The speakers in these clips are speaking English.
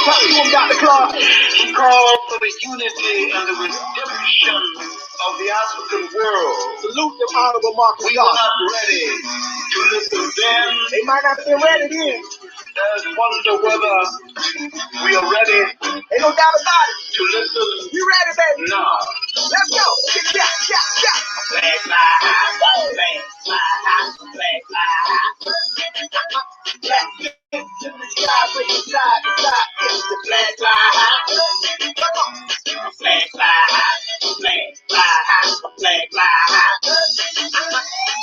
He called for the unity and the redemption of the African world. Salute them honorable Marcus. We are not ready to listen then. They might not be ready then. Wonder whether we are ready. Ain't no doubt about it. To listen. You ready, baby? No. Let's go. Yeah. Flag fly high, flag fly high, flag fly high. Black fist to the sky, with the side to side. It's the flag fly high. Come on. Flag fly high, flag fly high, flag fly high.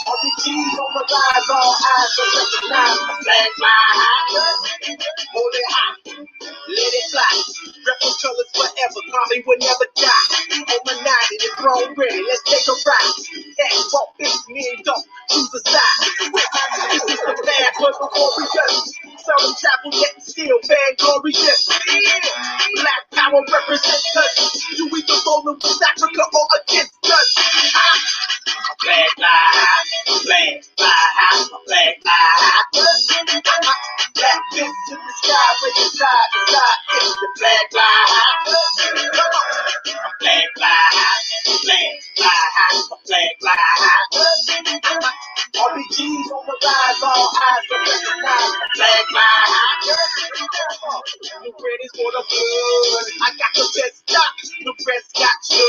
All the G's on the rise, all eyes are recognized. Flag fly high. Hold it high, let it fly. Rebel colors forever, mommy will never die. On my 90, the throne ready, let's take a ride. That walk this me and don't choose a side. This is the bad but before we go. Seldom chapel yet still vainglory just. Yeah. Black power represents us. You either rolling with Africa or against us. Flag fly high, flag fly high, flag fly high. Black fist to the sky, with the side to side. It's the Flag fly high. come on. Flag fly high, flag fly high, flag fly high. All the G's on the rise, all eyes are recognized. Flag fly high. The red is for the blood. I got the best stock. The rest got you.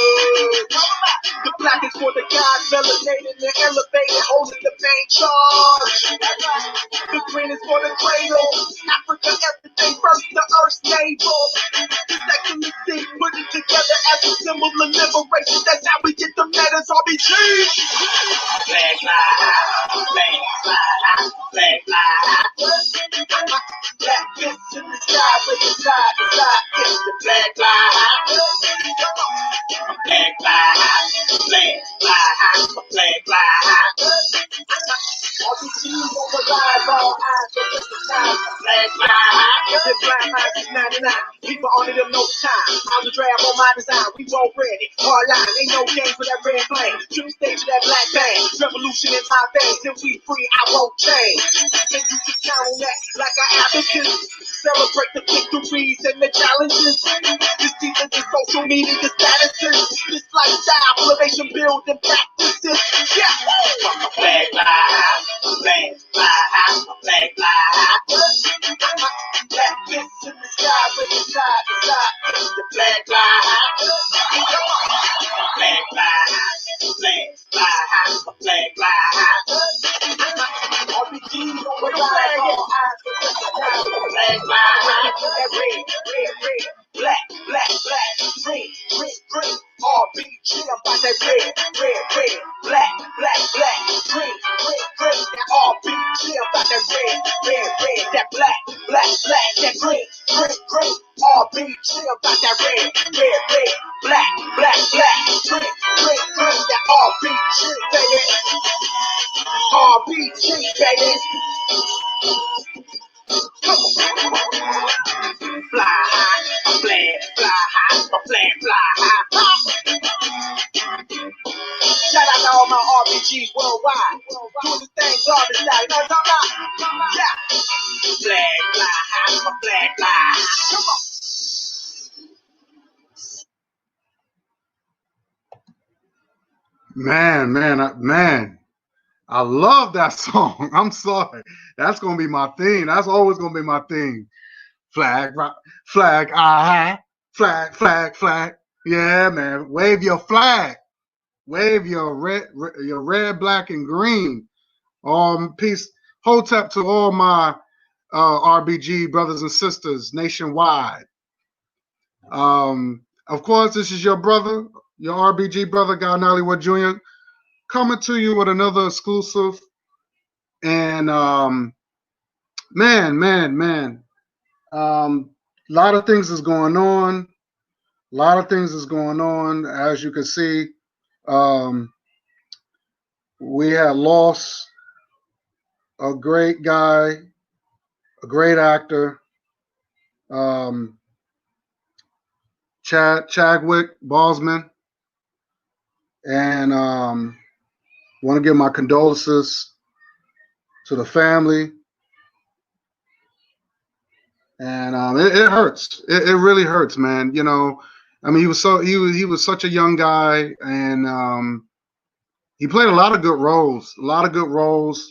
The black is for the guys melanated and elevated, holding the main charge. The green is for the cradle. Africa, everything first, the earth's navel. The excellency, put it together as a symbol of liberation. That's how we get the letters RBG. Flag fly high, flag fly high, flag fly high. Black fist to the sky, with the side to side. It's the Flag fly high. Flag fly high, flag fly high, flag fly high. all the G's on the rise, all eyes are recognized. Flag fly high. This blind mind is 99. People only them know the time. I'm the drab on my design. We roll ready. Hard line. Ain't no game for that red flame. True stage of that black bang. Revolution in my veins. Till we free, I won't change. And you can count on that like an advocate. Celebrate the victories and the challenges. This season is social media statuses. This lifestyle, elevation, building practices. Yeah. Flag fly high, flag fly high, flag fly high. Black fist to the sky, with the side to side. It's the Flag fly high. Flag fly high, flag fly high, flag fly high. RPGs on the rise, all eyes are recognized. Flag fly high. That red, black, green, RBG, I'm about that red, black, green, that RBG, I'm about that red, that black, that green, RBG, I'm about that red, black, green, that RBG, baby, RBG, baby. Fly high, flag fly high. Shout out to all my RPGs worldwide. Doing this thing garbage style. You know what I'm talking about? Yeah. Flag fly high, flag fly high. Come on. Man, I love that song. I'm sorry. That's gonna be my theme. That's always gonna be my theme. Flag, high. Flag. Yeah, man. Wave your flag. Wave your red, black, and green. Peace. Hotep to all my RBG brothers and sisters nationwide. Of course, this is your brother, your RBG brother, Guy Nollywood Jr., coming to you with another exclusive. And man. A lot of things is going on. A lot of things is going on, as you can see. Um, we had lost a great guy, a great actor, um, Chadwick Boseman, and want to give my condolences to the family. And it hurts. It really hurts, man. You know, I mean, he was such a young guy, and he played a lot of good roles. A lot of good roles,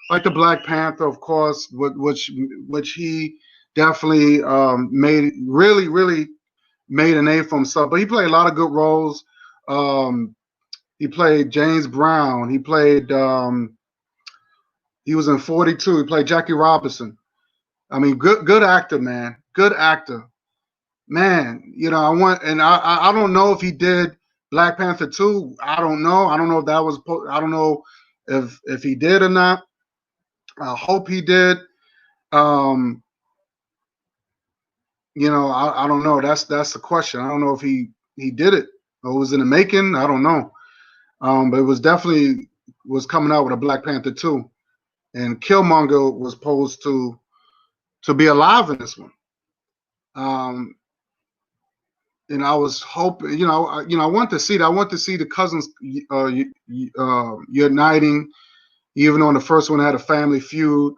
like the Black Panther, of course, which he definitely made really made a name for himself. But he played a lot of good roles. Um, he played James Brown. He played. He was in 42. He played Jackie Robinson. I mean, good actor, man. Good actor, man. You know, I want, and I don't know if he did Black Panther 2. I don't know. I don't know if that was. I don't know if he did or not. I hope he did. Um, you know, I don't know. That's the question. I don't know if he did it or was in the making. I don't know. But it was definitely was coming out with a Black Panther 2, and Killmonger was supposed to be alive in this one. Um, and I was hoping, I want to see that. I want to see the cousins uniting, even though in the first one had a family feud.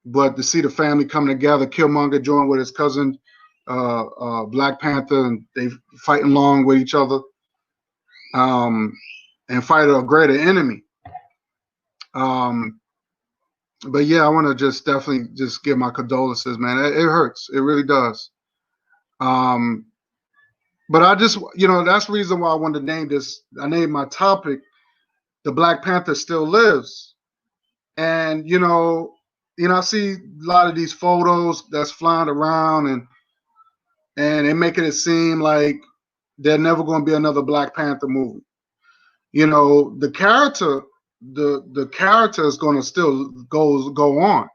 But to see the family come together, Killmonger join with his cousin Black Panther, and they fighting along with each other, um, and fight a greater enemy. Um, but yeah, I want to just definitely just give my condolences, man. It hurts. It really does. Um, but I just, that's the reason why I wanted to name this. I named my topic "The Black Panther Still Lives," and I see a lot of these photos that's flying around, and they're making it seem like there's never going to be another Black Panther movie. The character, the character is going to still go on,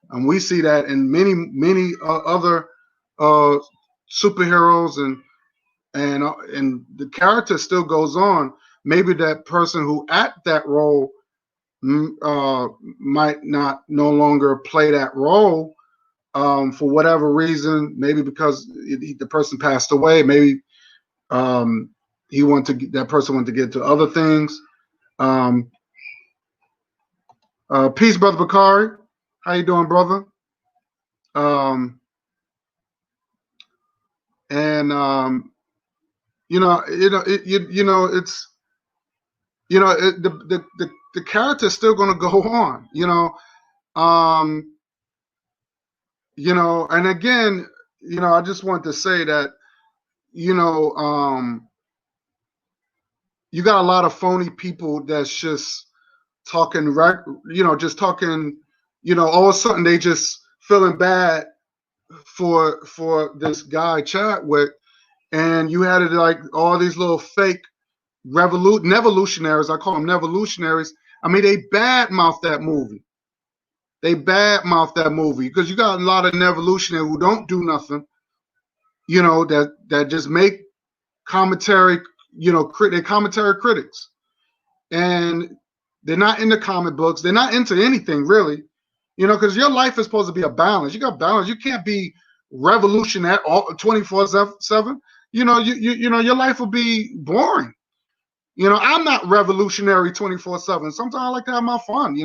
and we see that in many other uh, superheroes, and the character still goes on. Maybe that person who act that role might not no longer play that role for whatever reason. Maybe because the person passed away. Maybe um, that person wanted to get to other things. Um, Peace, brother Bakari. How you doing, brother? Um, and it's the character's still going to go on. Um, and again, I just want to say that you know you got a lot of phony people that's just talking, just talking, all of a sudden they just feeling bad for this guy Chadwick, and you had it like all these little fake revolutionaries. I call them revolutionaries. I mean, they badmouth that movie. They badmouth that movie because you got a lot of revolutionaries who don't do nothing, that just make commentary, they're commentary critics, and they're not into comic books. They're not into anything really, because your life is supposed to be a balance. You got balance. You can't be revolutionary all 24/7. Your life will be boring. I'm not revolutionary 24/7. Sometimes I like to have my fun.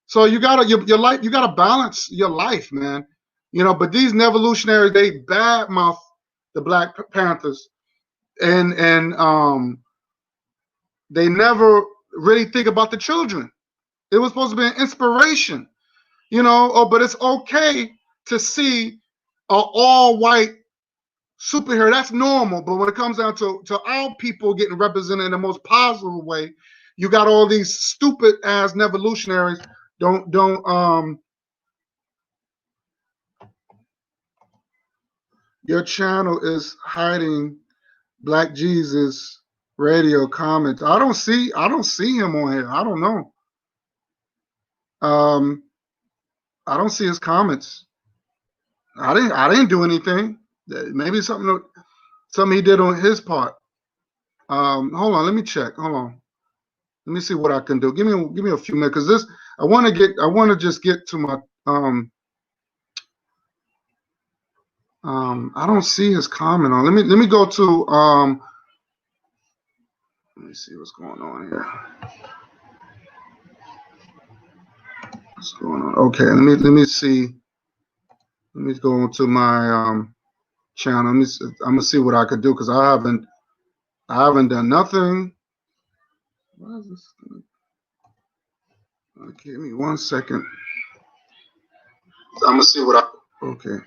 So you gotta your life. You gotta balance your life, man. But these revolutionaries, they badmouth the Black Panthers, and they never really think about the children. It was supposed to be an inspiration, but it's okay to see an all-white superhero. That's normal. But when it comes down to our people getting represented in the most positive way, you got all these stupid ass revolutionaries. Don't your channel is hiding Black Jesus radio comments. I don't see him on here. I don't know. I don't see his comments. I didn't do anything. Maybe something. Something he did on his part. Hold on, let me check. Hold on. Let me see what I can do. Give me a few minutes, because this I want to just get to my I don't see his comment on. Let me go to let me see what's going on here. What's going on? Okay, let me see. Let me go into my channel. I'm gonna see what I could do, because I haven't done nothing. Why is this? Okay, give me 1 second. I'm gonna see what I. Okay.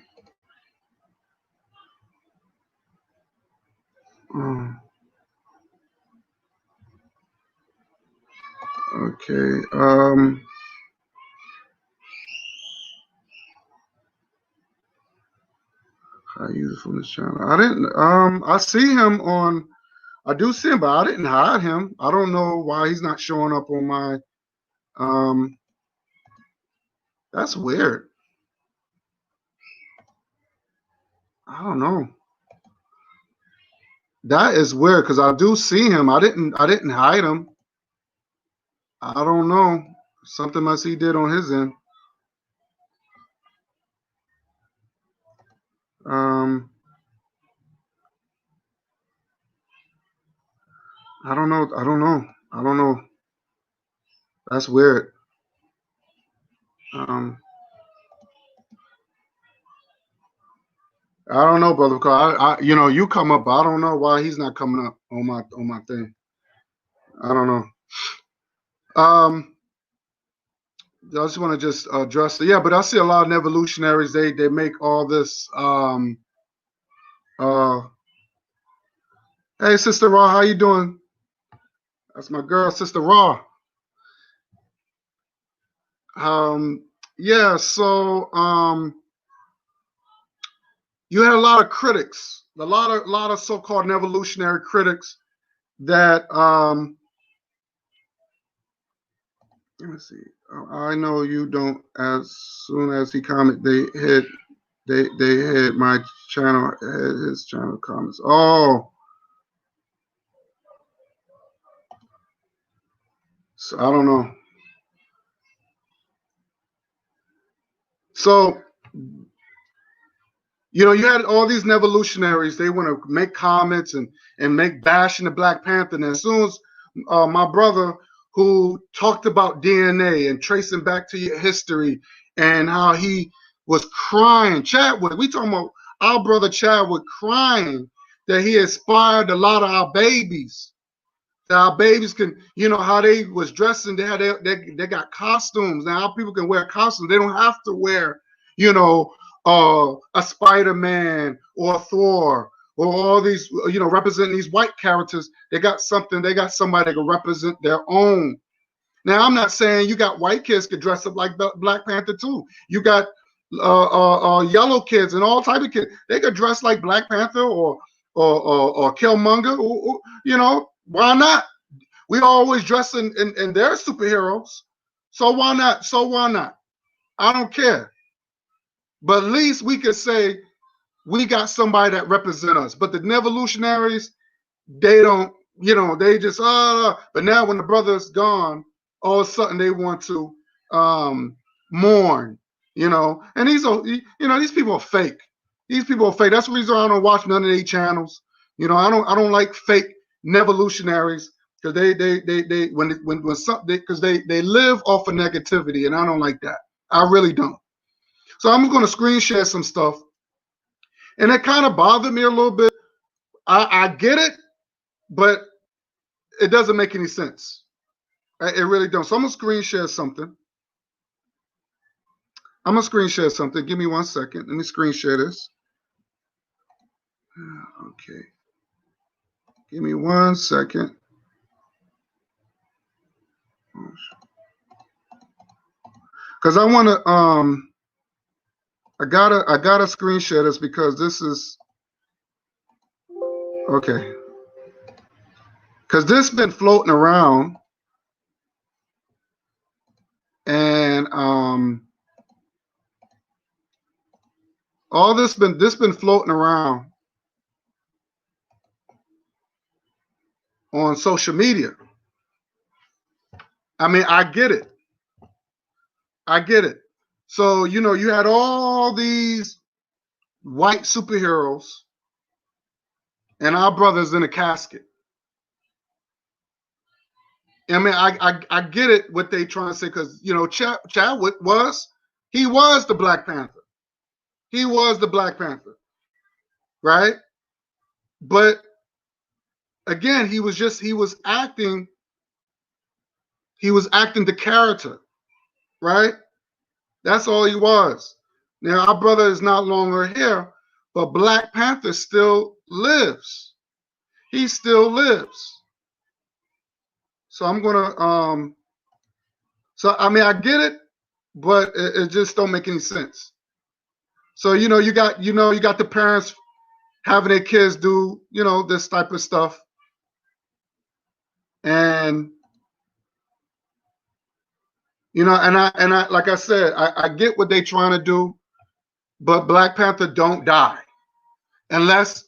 Okay. I use it from this channel. I didn't. I see him on. I do see him, but I didn't hide him. I don't know why he's not showing up on my. That's weird. I don't know. That is weird, because I do see him. I didn't hide him. I don't know. Something must he did on his end. I don't know. I don't know. I don't know. That's weird. I don't know, brother. Because you know, you come up. But I don't know why he's not coming up on my thing. I don't know. I just want to just address it. Yeah, but I see a lot of evolutionaries. They make all this. Hey, Sister Raw, how you doing? That's my girl, Sister Raw. Yeah. So you had a lot of critics, a lot of so-called evolutionary critics that let me see. I know you don't. As soon as he comment, they hit my channel, his channel comments. Oh, so I don't know. So, you know, you had all these evolutionaries. They want to make comments and make bashing the Black Panther. And as soon as my brother, who talked about DNA and tracing back to your history and how he was crying, Chadwick, we talking about our brother Chadwick crying that he inspired a lot of our babies. That our babies can, you know, how they was dressing. They had they got costumes now. Our people can wear costumes. They don't have to wear, you know, a Spider-Man or a Thor or all these, you know, representing these white characters. They got something. They got somebody that can represent their own. Now, I'm not saying you got white kids could dress up like the Black Panther too. You got yellow kids and all type of kids. They could dress like Black Panther or Killmonger. You know, why not? We always dress in their superheroes. So why not? So why not? I don't care. But at least we could say we got somebody that represent us. But the evolutionaries, they don't, you know, they just but now when the brother's gone, all of a sudden they want to mourn, you know. And these are, you know, these people are fake. These people are fake. That's the reason I don't watch none of these channels. You know, I don't like fake evolutionaries, because they when something, because they live off of negativity, and I don't like that. I really don't. So I'm going to screen share some stuff, and it kind of bothered me a little bit. I get it, but it doesn't make any sense. It really don't. So I'm gonna screen share something. Give me 1 second. Let me screen share this. Okay. Give me 1 second. Because I want to I gotta screen share this, because this is okay. Because this been floating around, and all this been floating around, on social media. I mean, I get it. I get it. So, you know, you had all these white superheroes and our brothers in a casket. I mean, I get it what they trying to say, because, you know, Chadwick was the Black Panther. He was the Black Panther, right? But again, he was acting the character, right? That's all he was. Now, our brother is not longer here, but Black Panther still lives. He still lives. So I'm gonna so I mean, I get it, but it just don't make any sense. So, you know, you got the parents having their kids do, you know, this type of stuff. And you know, and I like I said, I get what they're trying to do, but Black Panther don't die unless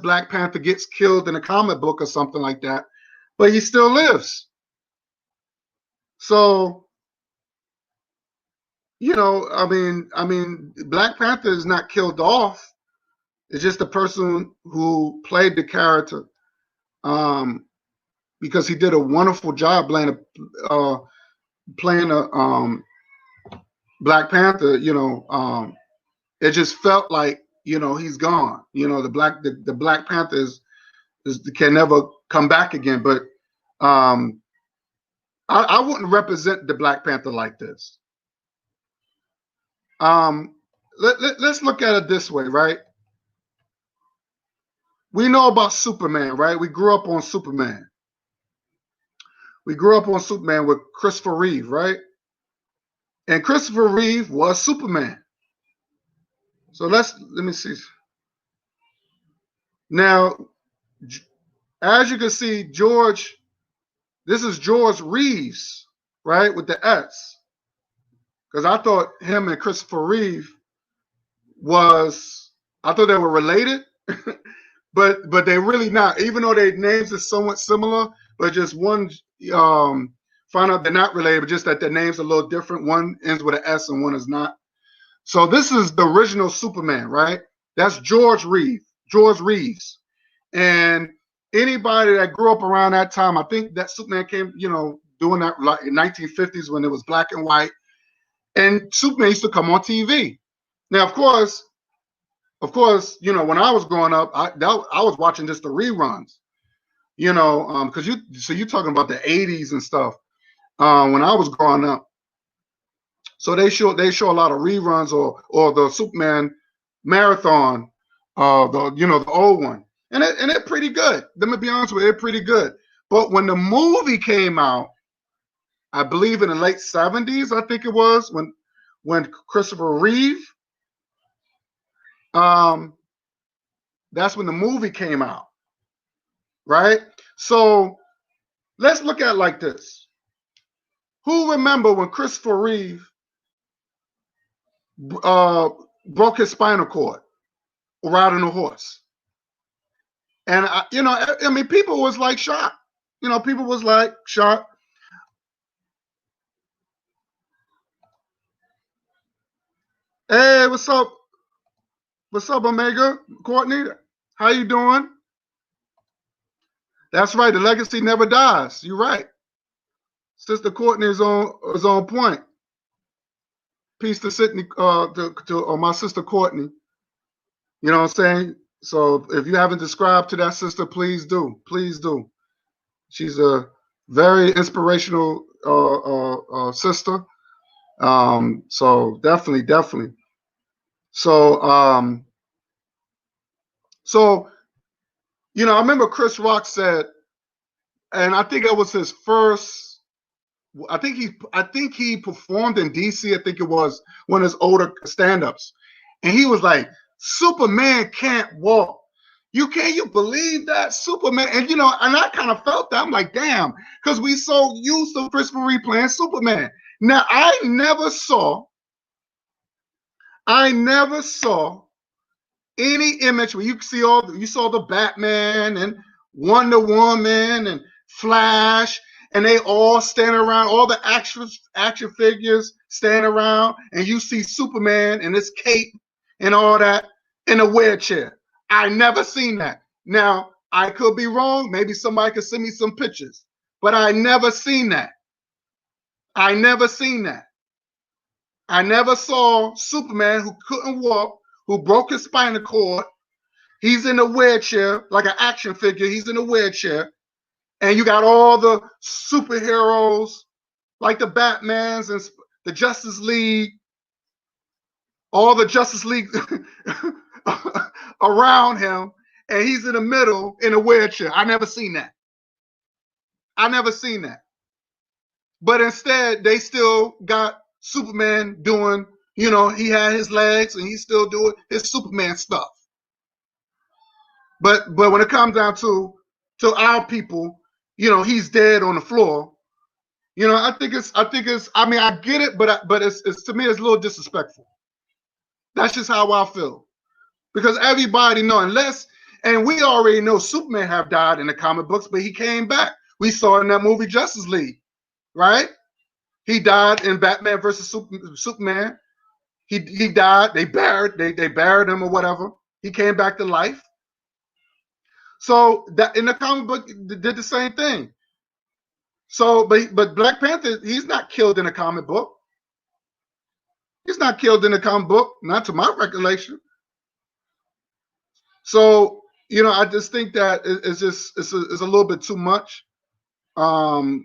Black Panther gets killed in a comic book or something like that. But he still lives. So, you know, I mean, Black Panther is not killed off. It's just the person who played the character, because he did a wonderful job playing a Black Panther. You know, it just felt like, you know, he's gone. You know, the Black Panther can never come back again. But I wouldn't represent the Black Panther like this. Let's look at it this way, right? We know about Superman, right? We grew up on Superman. We grew up on Superman with Christopher Reeve, right? And Christopher Reeve was Superman. So let me see. Now, as you can see, this is George Reeves, right? With the S. Because I thought him and Christopher Reeve I thought they were related, but they're really not. Even though their names are somewhat similar, but just one, find out they're not related, but just that their names are a little different. One ends with an S and one is not. So this is the original Superman, right? That's George Reeves. And anybody that grew up around that time, I think that Superman came, you know, doing that like in 1950s when it was black and white. And Superman used to come on TV. Now, of course, you know, when I was growing up, I was watching just the reruns, you know, because you're talking about the 80s and stuff. When I was growing up, so they show a lot of reruns or the Superman marathon, the old one, and they're pretty good. Let me be honest with you, they're pretty good. But when the movie came out, I believe in the late 70s, I think it was when Christopher Reeve, that's when the movie came out, right? So let's look at it like this. Who remember when Christopher Reeve broke his spinal cord riding a horse? And you know, I mean, people was like shocked. You know, people was like shocked. Hey, what's up? What's up, Omega? Courtney, how you doing? That's right. The legacy never dies. You're right. Sister Courtney is on point. Peace to Sydney, to my sister Courtney. You know what I'm saying? So if you haven't subscribed to that sister, please do. Please do. She's a very inspirational sister. So definitely. So you know, I remember Chris Rock said, and I think it was his first. I think he performed in DC. I think it was one of his older stand-ups, and he was like, "Superman can't walk." You believe that Superman? And you know, and I kind of felt that. I'm like, damn, because we so used to Christopher Reeve playing Superman. Now I never saw any image where you saw the Batman and Wonder Woman and Flash, and they all stand around, all the action figures stand around, and you see Superman in his cape and all that in a wheelchair. I never seen that. Now, I could be wrong. Maybe somebody could send me some pictures, but I never seen that. I never seen that. I never saw Superman who couldn't walk, who broke his spinal cord. He's in a wheelchair, like an action figure. He's in a wheelchair. And you got all the superheroes, like the Batmans and the Justice League, all the Justice League around him. And he's in the middle in a wheelchair. I never seen that. I never seen that. But instead, they still got Superman doing, he had his legs and he's still doing his Superman stuff. But when it comes down to our people, he's dead on the floor. I think it's. I mean, I get it, but it's to me, it's a little disrespectful. That's just how I feel, because everybody know, and we already know Superman have died in the comic books, but he came back. We saw in that movie Justice League, right? He died in Batman versus Superman. He died. They buried him or whatever. He came back to life. So that in the comic book did the same thing. So, but Black Panther, he's not killed in a comic book. He's not killed in a comic book, not to my recollection. So, I just think that it's a little bit too much. And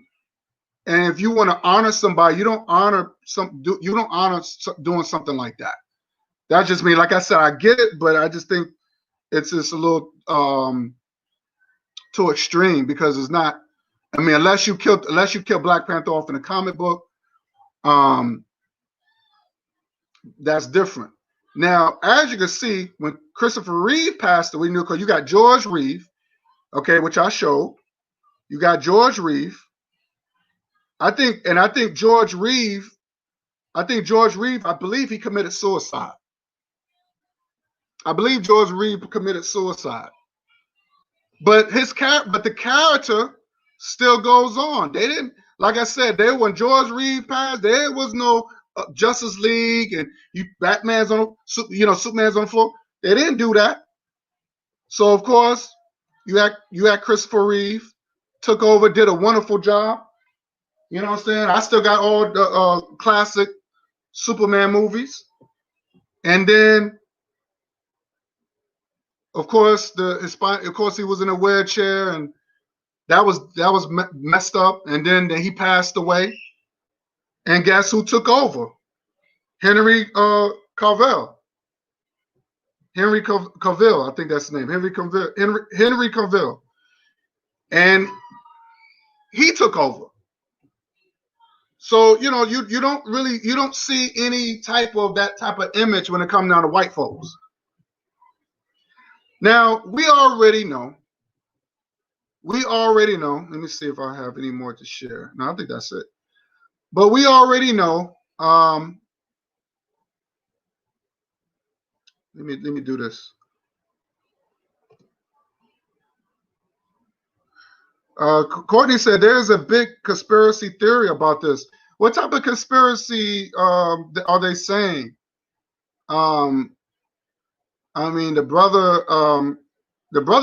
if you want to honor somebody, you don't honor doing something like that. That's just me. Like I said, I get it, but I just think it's just a little too extreme, because it's not. I mean, unless you kill Black Panther off in a comic book, that's different. Now, as you can see, when Christopher Reeve passed away, because you got George Reeve, okay, which I showed. You got George Reeve. I think George Reeve, I believe he committed suicide. I believe George Reeve committed suicide. But the character still goes on. They didn't, like I said, when George Reeve passed, there was no Justice League and Batman's on, Superman's on the floor. They didn't do that. So of course, you had Christopher Reeve, took over, did a wonderful job. You know what I'm saying? I still got all the classic Superman movies, and then of course he was in a wheelchair, and that was messed up. And then he passed away, and guess who took over? Henry Cavill. Henry Cavill, I think that's the name. Henry Cavill, and he took over. So you don't see any that type of image when it comes down to white folks. Now we already know. Let me see if I have any more to share. No, I think that's it. But we already know. Let me do this. Courtney said there's a big conspiracy theory about this. What type of conspiracy are they saying? I mean, the brother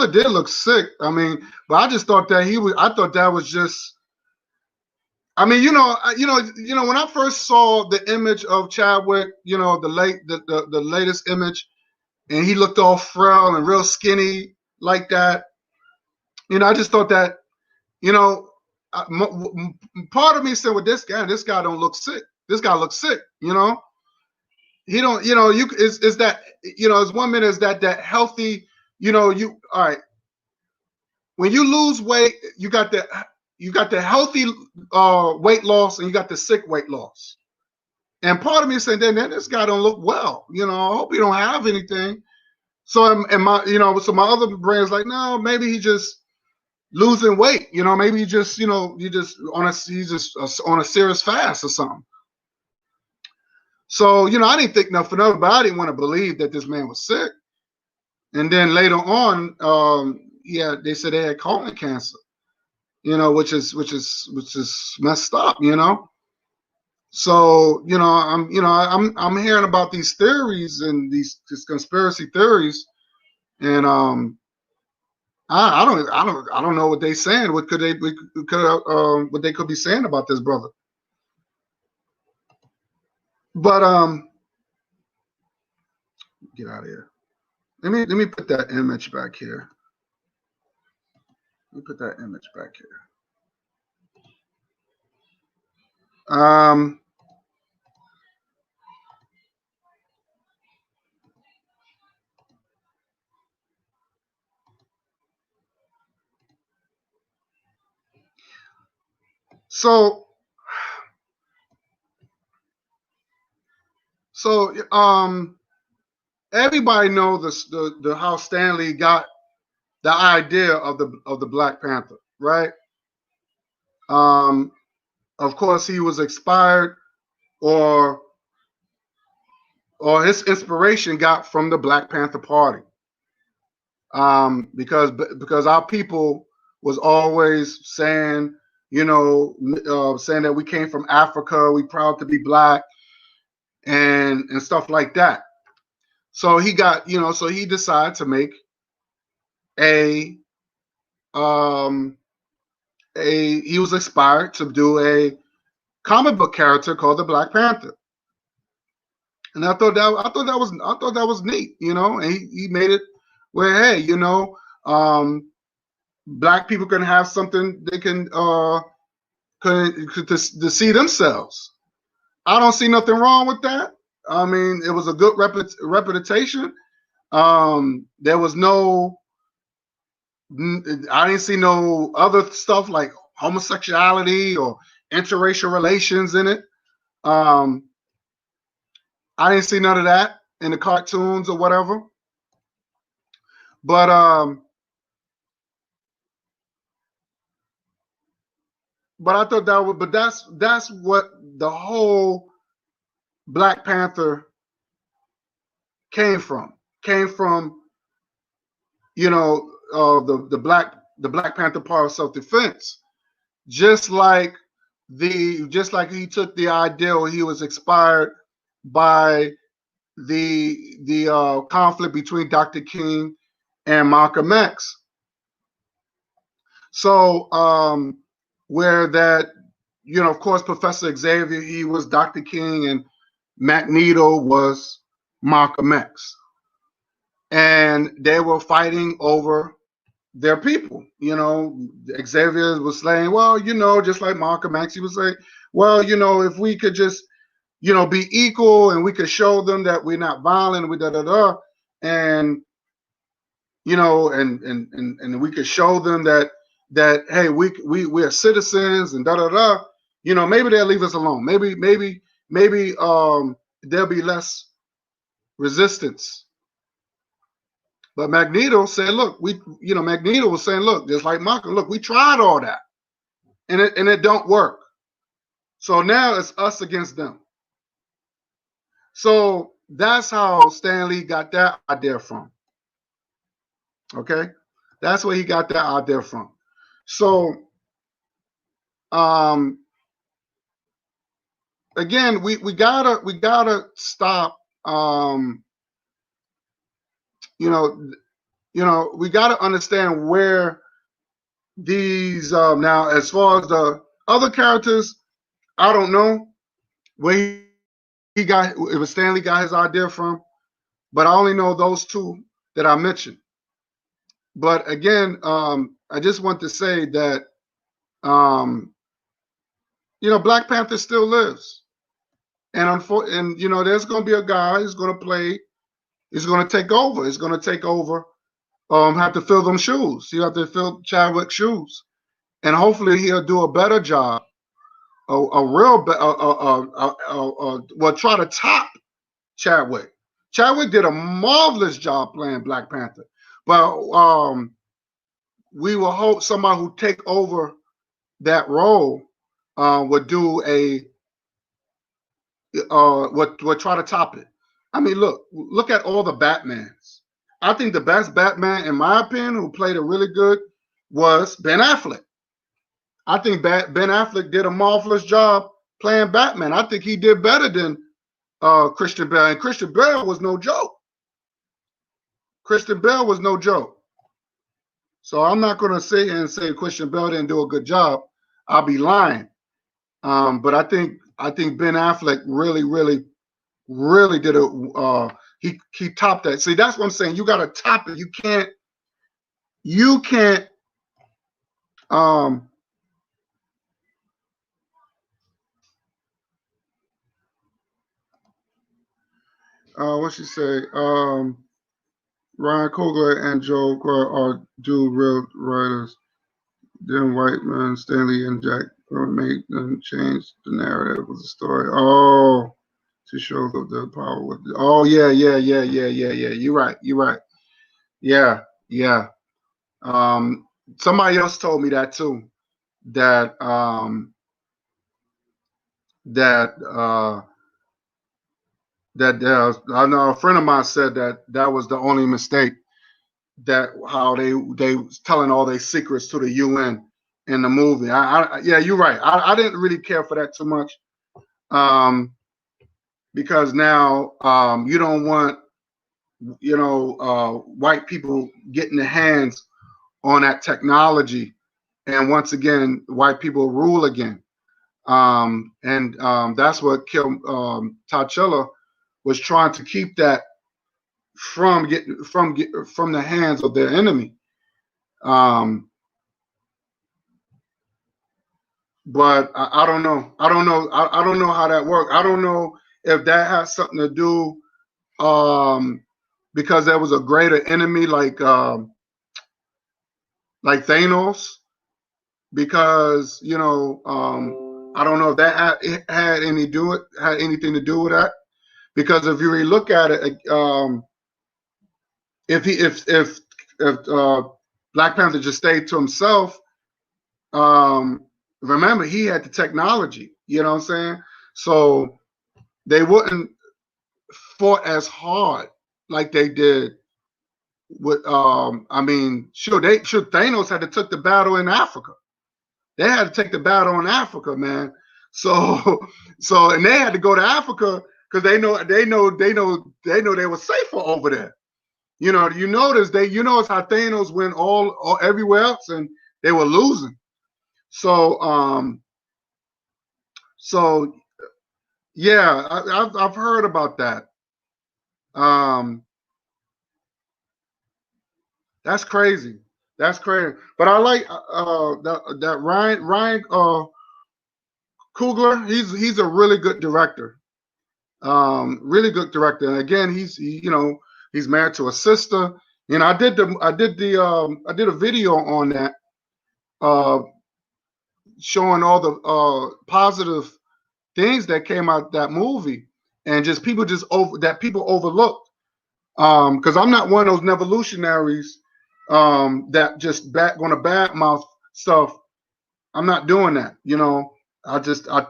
did look sick. I mean, but I just thought that I thought that was just. I mean, when I first saw the image of Chadwick, the latest image, and he looked all frail and real skinny like that. I just thought that. Part of me said, "Well, this guy don't look sick. This guy looks sick." He don't. Is that as one minute is that healthy. All right. When you lose weight, you got the healthy weight loss, and you got the sick weight loss. And part of me said, "Then this guy don't look well. I hope he don't have anything." So so my other brain is like, no, maybe he just losing weight, maybe he's just on a serious fast or something. So, I didn't think nothing of it, but I didn't want to believe that this man was sick. And then later on, they said they had colon cancer, which is messed up, So, I'm hearing about these theories and these conspiracy theories, and I don't know what they saying. What they could be saying about this brother. But get out of here. Let me put that image back here. Let me put that image back here. So everybody knows the how Stan Lee got the idea of the Black Panther, right? Of course, he was inspired, or his inspiration got from the Black Panther Party, because our people was always saying, saying that we came from Africa, we proud to be black, and stuff like that. So he decided to make a he was inspired to do a comic book character called the Black Panther. And I thought that was neat, and he made it where, hey, black people can have something they can to see themselves. I don't see nothing wrong with that. I mean, it was a good representation. There was I didn't see no other stuff like homosexuality or interracial relations in it. I didn't see none of that in the cartoons or whatever. But I thought that's what the whole Black Panther came from. Came from, the Black Panther part of self-defense. Just like he took the idea, or he was inspired by the conflict between Dr. King and Malcolm X. So where that, of course, Professor Xavier, he was Dr. King, and Magneto was Malcolm X. And they were fighting over their people. Xavier was saying, well, just like Malcolm X, he was saying, well, if we could just, be equal, and we could show them that we're not violent, we and and we could show them that hey, we're citizens, and maybe they'll leave us alone. Maybe there'll be less resistance. But Magneto said, look, Magneto was saying, look, just like Malcolm, look, we tried all that, and it don't work. So now it's us against them. So that's how Stan Lee got that idea from. Okay, that's where he got that idea from. So again, we gotta stop. We gotta understand where these now, as far as the other characters, I don't know where he got, it was Stan Lee got his idea from, but I only know those two that I mentioned. But again, I just want to say that Black Panther still lives, and there's going to be a guy who's going to play, he's going to take over. He's going to take over. Have to fill them shoes. You have to fill Chadwick's shoes, and hopefully he'll do a better job. Well, try to top Chadwick. Chadwick did a marvelous job playing Black Panther, but we will hope somebody who take over that role would do would try to top it. I mean, look at all the Batmans. I think the best Batman, in my opinion, who played it really good, was Ben Affleck. I think Ben Affleck did a marvelous job playing Batman. I think he did better than Christian Bale, and Christian Bale was no joke. Christian Bale was no joke. So I'm not going to sit here and say Christian Bale didn't do a good job. I'll be lying. But I think Ben Affleck really did a. He topped that. See, that's what I'm saying. You got to top it. You can't. What she say? Ryan Coogler and Joe are dual real writers. Then Whiteman, Stanley, and Jack made them change the narrative of the story. Oh, to show the power. Oh yeah. You're right. Yeah. Somebody else told me that too. That I know a friend of mine said that was the only mistake, that how they was telling all their secrets to the UN in the movie. Yeah, you're right. I didn't really care for that too much, because now you don't want white people getting their hands on that technology, and once again white people rule again. That's what killed T'Challa, was trying to keep that from the hands of their enemy. But I don't know. I don't know how that works. I don't know if that has something to do because there was a greater enemy like Thanos. Because I don't know if that had anything to do with that. Because if you really look at it, if Black Panther just stayed to himself, remember he had the technology. You know what I'm saying? So they wouldn't fought as hard like they did with. I mean, sure Thanos had to took the battle in Africa. They had to take the battle in Africa, man. So and they had to go to Africa because they know they were safer over there. You notice how Thanos went all everywhere else and they were losing. So yeah, I've heard about that. That's crazy. That's crazy. But I like that Ryan Coogler. He's a really good director. Really good director. And again, he's married to a sister. I did a video on that, showing all the positive things that came out that movie, and people overlooked. Because I'm not one of those evolutionaries that just gonna badmouth stuff. I'm not doing that. I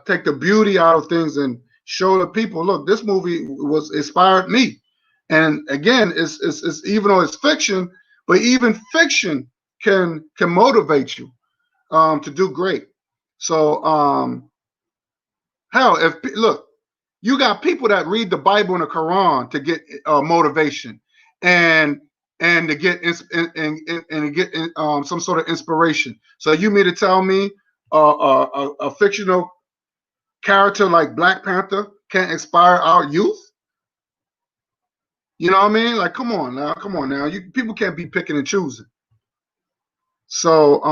take the beauty out of things and show the people, look, this movie was inspired me. And again, it's even though it's fiction, but even fiction can motivate you to do great. So hell, look, you got people that read the Bible and the Quran to get motivation and to get some sort of inspiration. So you mean to tell me a fictional character like Black Panther can't inspire our youth? You know what I mean? Like, come on now. People can't be picking and choosing. So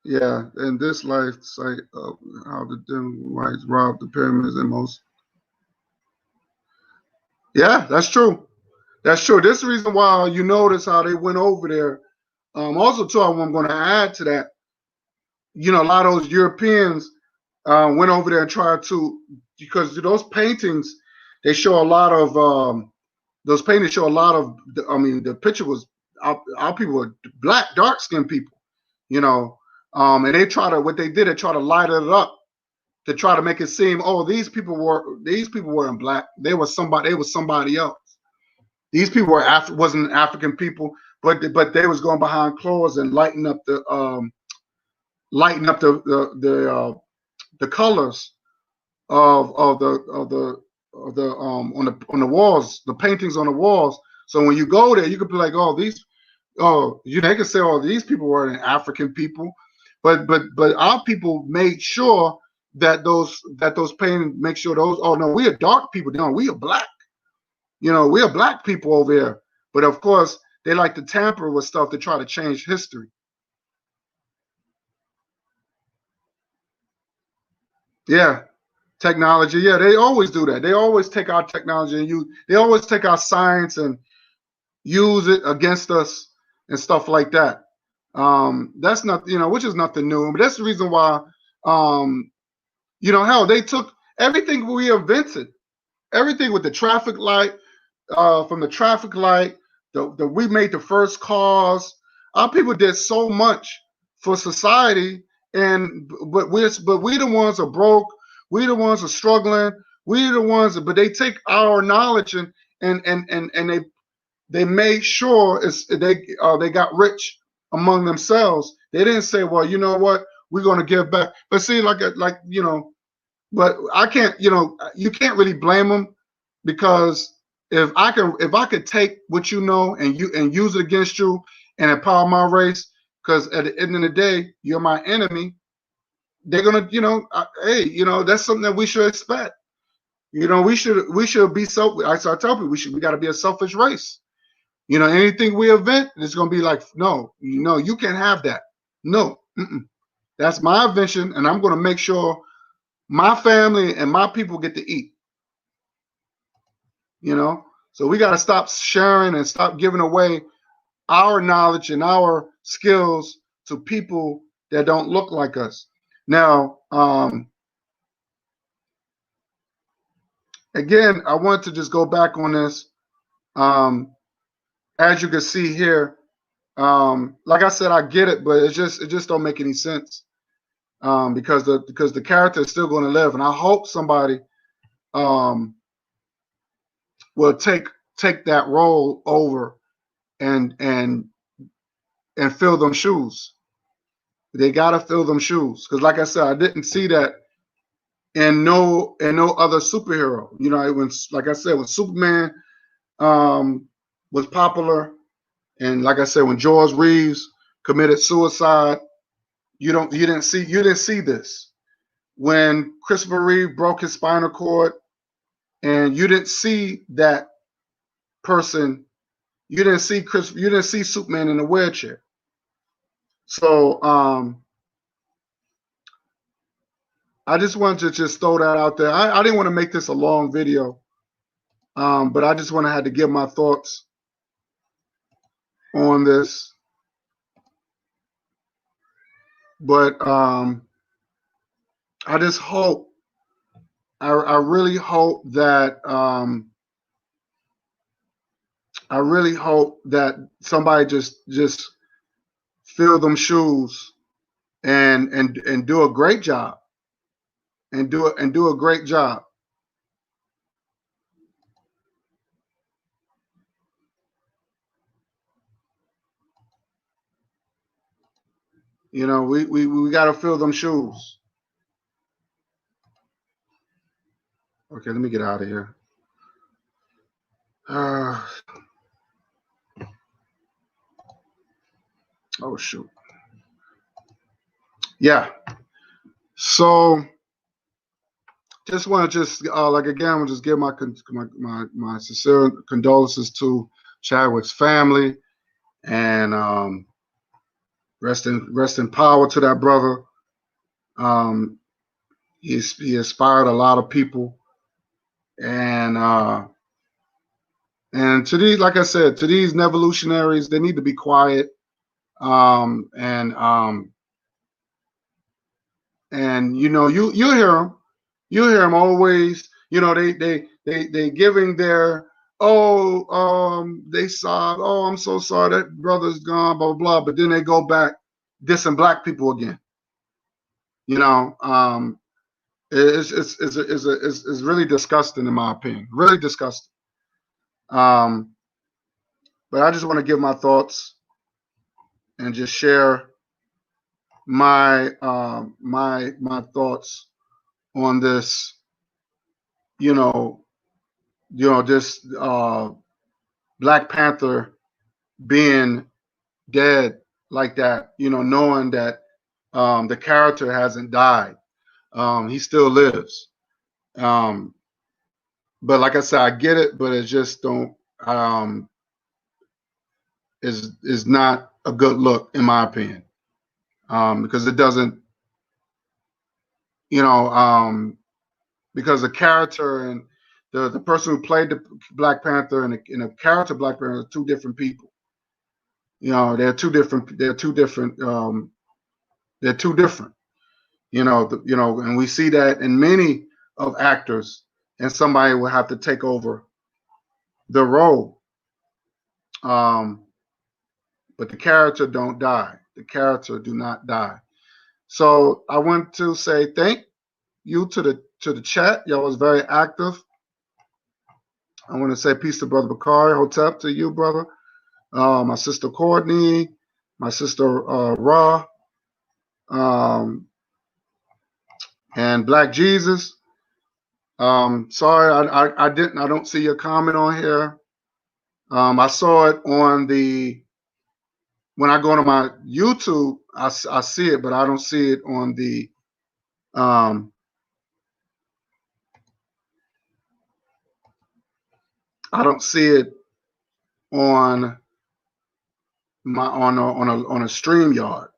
yeah, in this life site of how the Democrats robbed the pyramids and most. Yeah, that's true. That's true. This is the reason why you notice how they went over there. Also, too, I'm going to add to that. A lot of those Europeans went over there and tried to, because those paintings, they show a lot of those paintings show a lot of. I mean, the picture was our people were black, dark skinned people, and they try to what they did. They try to light it up to try to make it seem, oh, these people weren't black. They were somebody else. These people wasn't African people, but they was going behind clothes and lighting up the colors on the walls, the paintings on the walls. So when you go there, you could be like, oh, they could say, oh, these people weren't African people, but our people made sure that those paintings make sure those, oh no, we are dark people, no, we are black. We are black people over here. But of course, they like to tamper with stuff to try to change history. Yeah, technology. Yeah, they always do that. They always take our technology and they always take our science and use it against us and stuff like that. That's not, which is nothing new. But that's the reason why, hell, they took everything we invented, everything with the traffic light, from the traffic light, we made the first cars. Our people did so much for society, but we the ones are broke. We the ones are struggling. We the ones, but they take our knowledge and they made sure they got rich among themselves. They didn't say, well, you know what, we're going to give back. But see, but I can't, you can't really blame them, because if I could take what you know and use it against you and empower my race, because at the end of the day, you're my enemy. They're gonna, hey, that's something that we should expect. We should be I tell people we got to be a selfish race. Anything we invent, it's gonna be like, no, you can't have that. No, that's my invention, and I'm gonna make sure my family and my people get to eat. So we got to stop sharing and stop giving away our knowledge and our skills to people that don't look like us. Now, again, I want to just go back on this. As you can see here, like I said, I get it, but it just don't make any sense, because the character is still going to live, and I hope somebody will take that role over and fill them shoes. They gotta fill them shoes, because like I said, I didn't see that in no other superhero. Like I said, when Superman was popular, and like I said, when George Reeves committed suicide, you didn't see this. When Christopher Reeve broke his spinal cord, and you didn't see that person, you didn't see Superman in a wheelchair. So I just wanted to just throw that out there. I didn't want to make this a long video, but I just had to give my thoughts on this. But I just hope, I really hope that somebody just fill them shoes and do a great job. And do a great job. We got to fill them shoes. Okay, let me get out of here. Oh shoot. Yeah. So just want to again, we'll just give my sincere condolences to Chadwick's family, and rest in power to that brother. He inspired a lot of people, and to these, like I said, to these revolutionaries, they need to be quiet, and you hear them. You hear them always. They giving their, they sob. Oh, I'm so sorry that brother's gone. Blah blah blah. But then they go back dissing black people again. It's really disgusting in my opinion. Really disgusting. Um, but I just want to give my thoughts and just share my thoughts on this. You know, this Black Panther being dead like that. Knowing that the character hasn't died. He still lives. Um, but like I said, I get it, but it just don't is not a good look in my opinion. Because it doesn't, you know, because the character and the person who played the Black Panther and the character Black Panther are two different people. They're two different. They're two different. They're two different. And we see that in many of actors, and somebody will have to take over the role. But the character don't die. The character do not die. So I want to say thank you to the chat. Y'all was very active. I want to say peace to Brother Bakari, Hotep to you, brother. My sister Courtney, my sister Ra, um, and Black Jesus. Sorry, I didn't. I don't see your comment on here. I saw it on when I go to my YouTube. I see it, but I don't see it on the. I don't see it on my on a stream yard.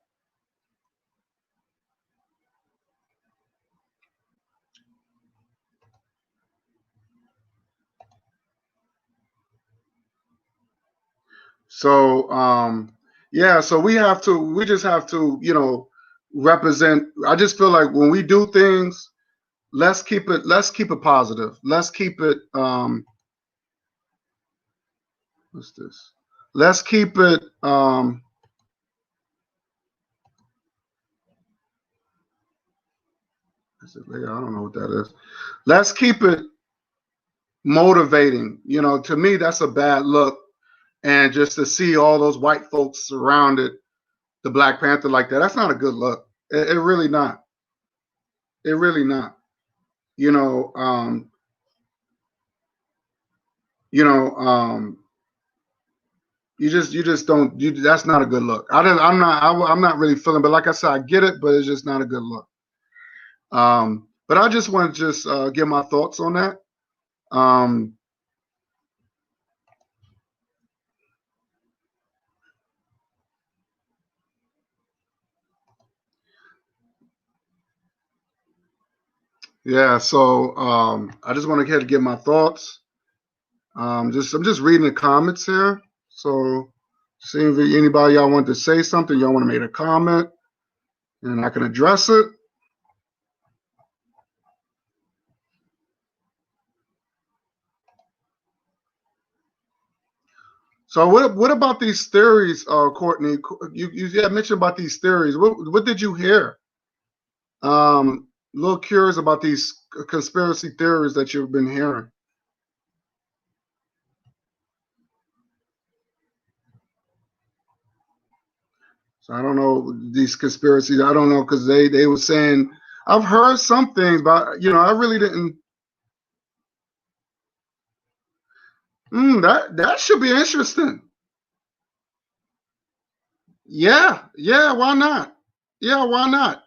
So yeah, so we just have to, represent. I just feel like when we do things, let's keep it positive. Let's keep it what's this? Let's keep it I don't know what that is. Let's keep it motivating. To me that's a bad look. And just to see all those white folks surrounded the Black Panther like that, that's not a good look. It really not. It really not. You know, um, you know, you just don't. That's not a good look. I'm not really feeling. But like I said, I get it, but it's just not a good look. But I just want to just give my thoughts on that. Yeah. So I just want to get to give my thoughts. I'm just reading the comments here. So seeing if anybody y'all want to say something, y'all want to make a comment, and I can address it. So what about these theories, Courtney? You had mentioned about these theories. What did you hear? A little curious about these conspiracy theories that you've been hearing. So I don't know these conspiracies. I don't know because they were saying I've heard some things, but I really didn't. That should be interesting. Yeah, yeah. Why not? Yeah, why not?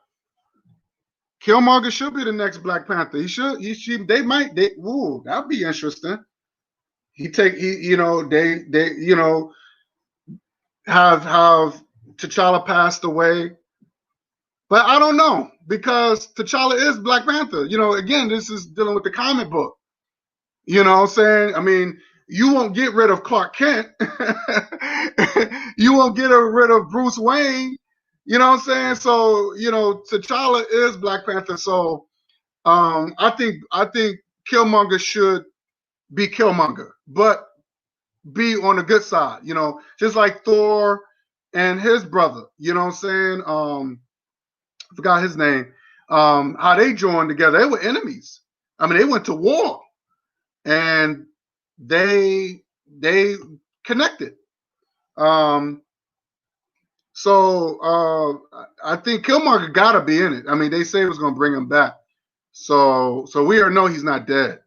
Killmonger should be the next Black Panther. He should. He should. They might. Ooh, that'd be interesting. They have T'Challa passed away, but I don't know because T'Challa is Black Panther. Again, this is dealing with the comic book. You know what I'm saying? I mean, you won't get rid of Clark Kent. You won't get rid of Bruce Wayne. You know what I'm saying? So, T'Challa is Black Panther. So, I think Killmonger should be Killmonger, but be on the good side, just like Thor and his brother, you know what I'm saying? I forgot his name. how they joined together. They were enemies. I mean, they went to war, and they connected. Um, I think Killmonger got to be in it. I mean, they say it was going to bring him back. So we already know he's not dead.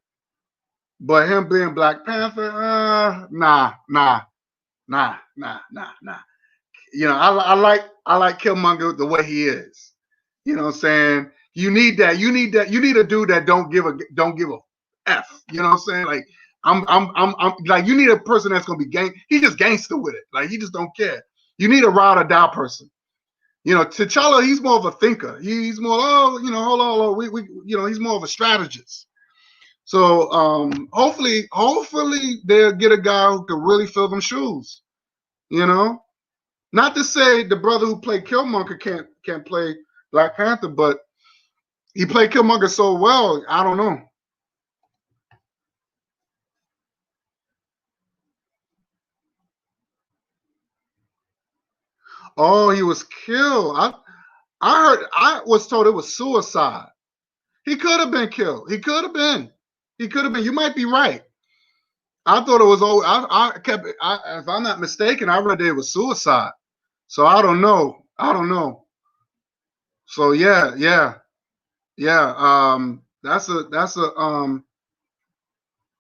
But him being Black Panther, nah. You know, I like Killmonger the way he is. You know what I'm saying? You need that. You need a dude that don't give a F. You know what I'm saying? Like I'm like, you need a person that's gonna be he just gangster with it. Like, he just don't care. You need a ride or die person. You know, T'Challa, he's more of a thinker. He's more, hold on, we he's more of a strategist. So hopefully they'll get a guy who can really fill them shoes. You know, not to say the brother who played Killmonger can't play Black Panther, but he played Killmonger so well. I don't know. Oh, he was killed. I was told it was suicide. He could have been killed. He could have been. You might be right. I thought it was. If I'm not mistaken, I read that it was suicide. So I don't know. So yeah. That's a.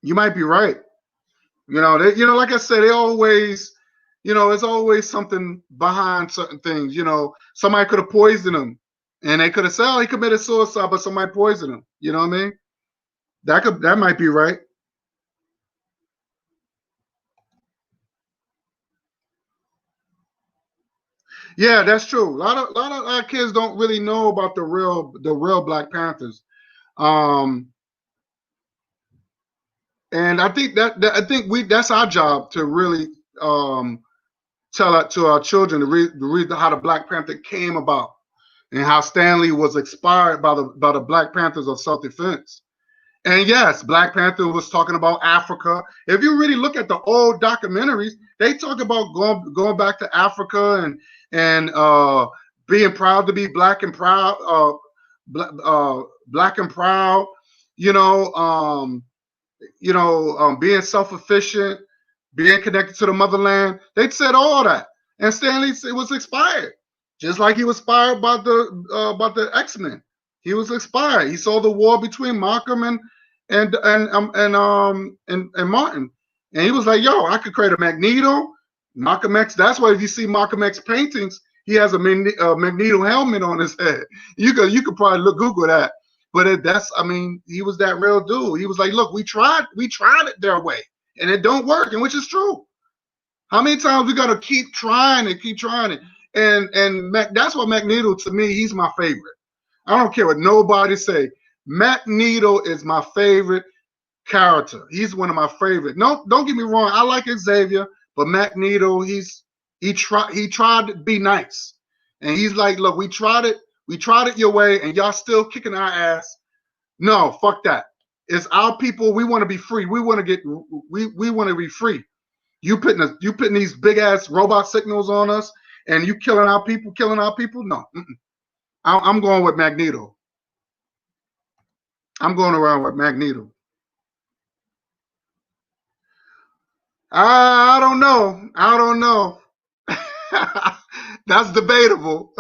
You might be right. Like I said, they always, there's always something behind certain things. Somebody could have poisoned him, and they could have said, "Oh, he committed suicide," but somebody poisoned him. You know what I mean? That might be right. Yeah, that's true. A lot of our kids don't really know about the real Black Panthers. And I think that's our job to really tell it to our children to read how the Black Panther came about, and how Stanley was inspired by the Black Panthers of self-defense. And yes, Black Panther was talking about Africa. If you really look at the old documentaries, they talk about going back to Africa and being proud to be black and proud, black and proud. Being self-efficient, being connected to the motherland. They said all that, and Stanley was inspired, just like he was inspired by the X-Men. He was inspired. He saw the war between Malcolm and Martin, and he was like, "Yo, I could create a Magneto, Malcolm X." That's why if you see Malcolm X paintings, he has a Magneto helmet on his head. You could probably Google that. But he was that real dude. He was like, "Look, we tried it their way, and it don't work," and which is true. How many times we gotta keep trying it, and that's why Magneto, to me, he's my favorite. I don't care what nobody say. Magneto is my favorite character. He's one of my favorite. No, don't get me wrong. I like Xavier, but Magneto, he tried to be nice, and he's like, "Look, we tried it your way, and y'all still kicking our ass. No, fuck that. It's our people. We want to be free. We want to be free. You putting these big ass robot signals on us, and you killing our people. No, I'm going with Magneto. I'm going around with Magneto. I don't know. That's debatable.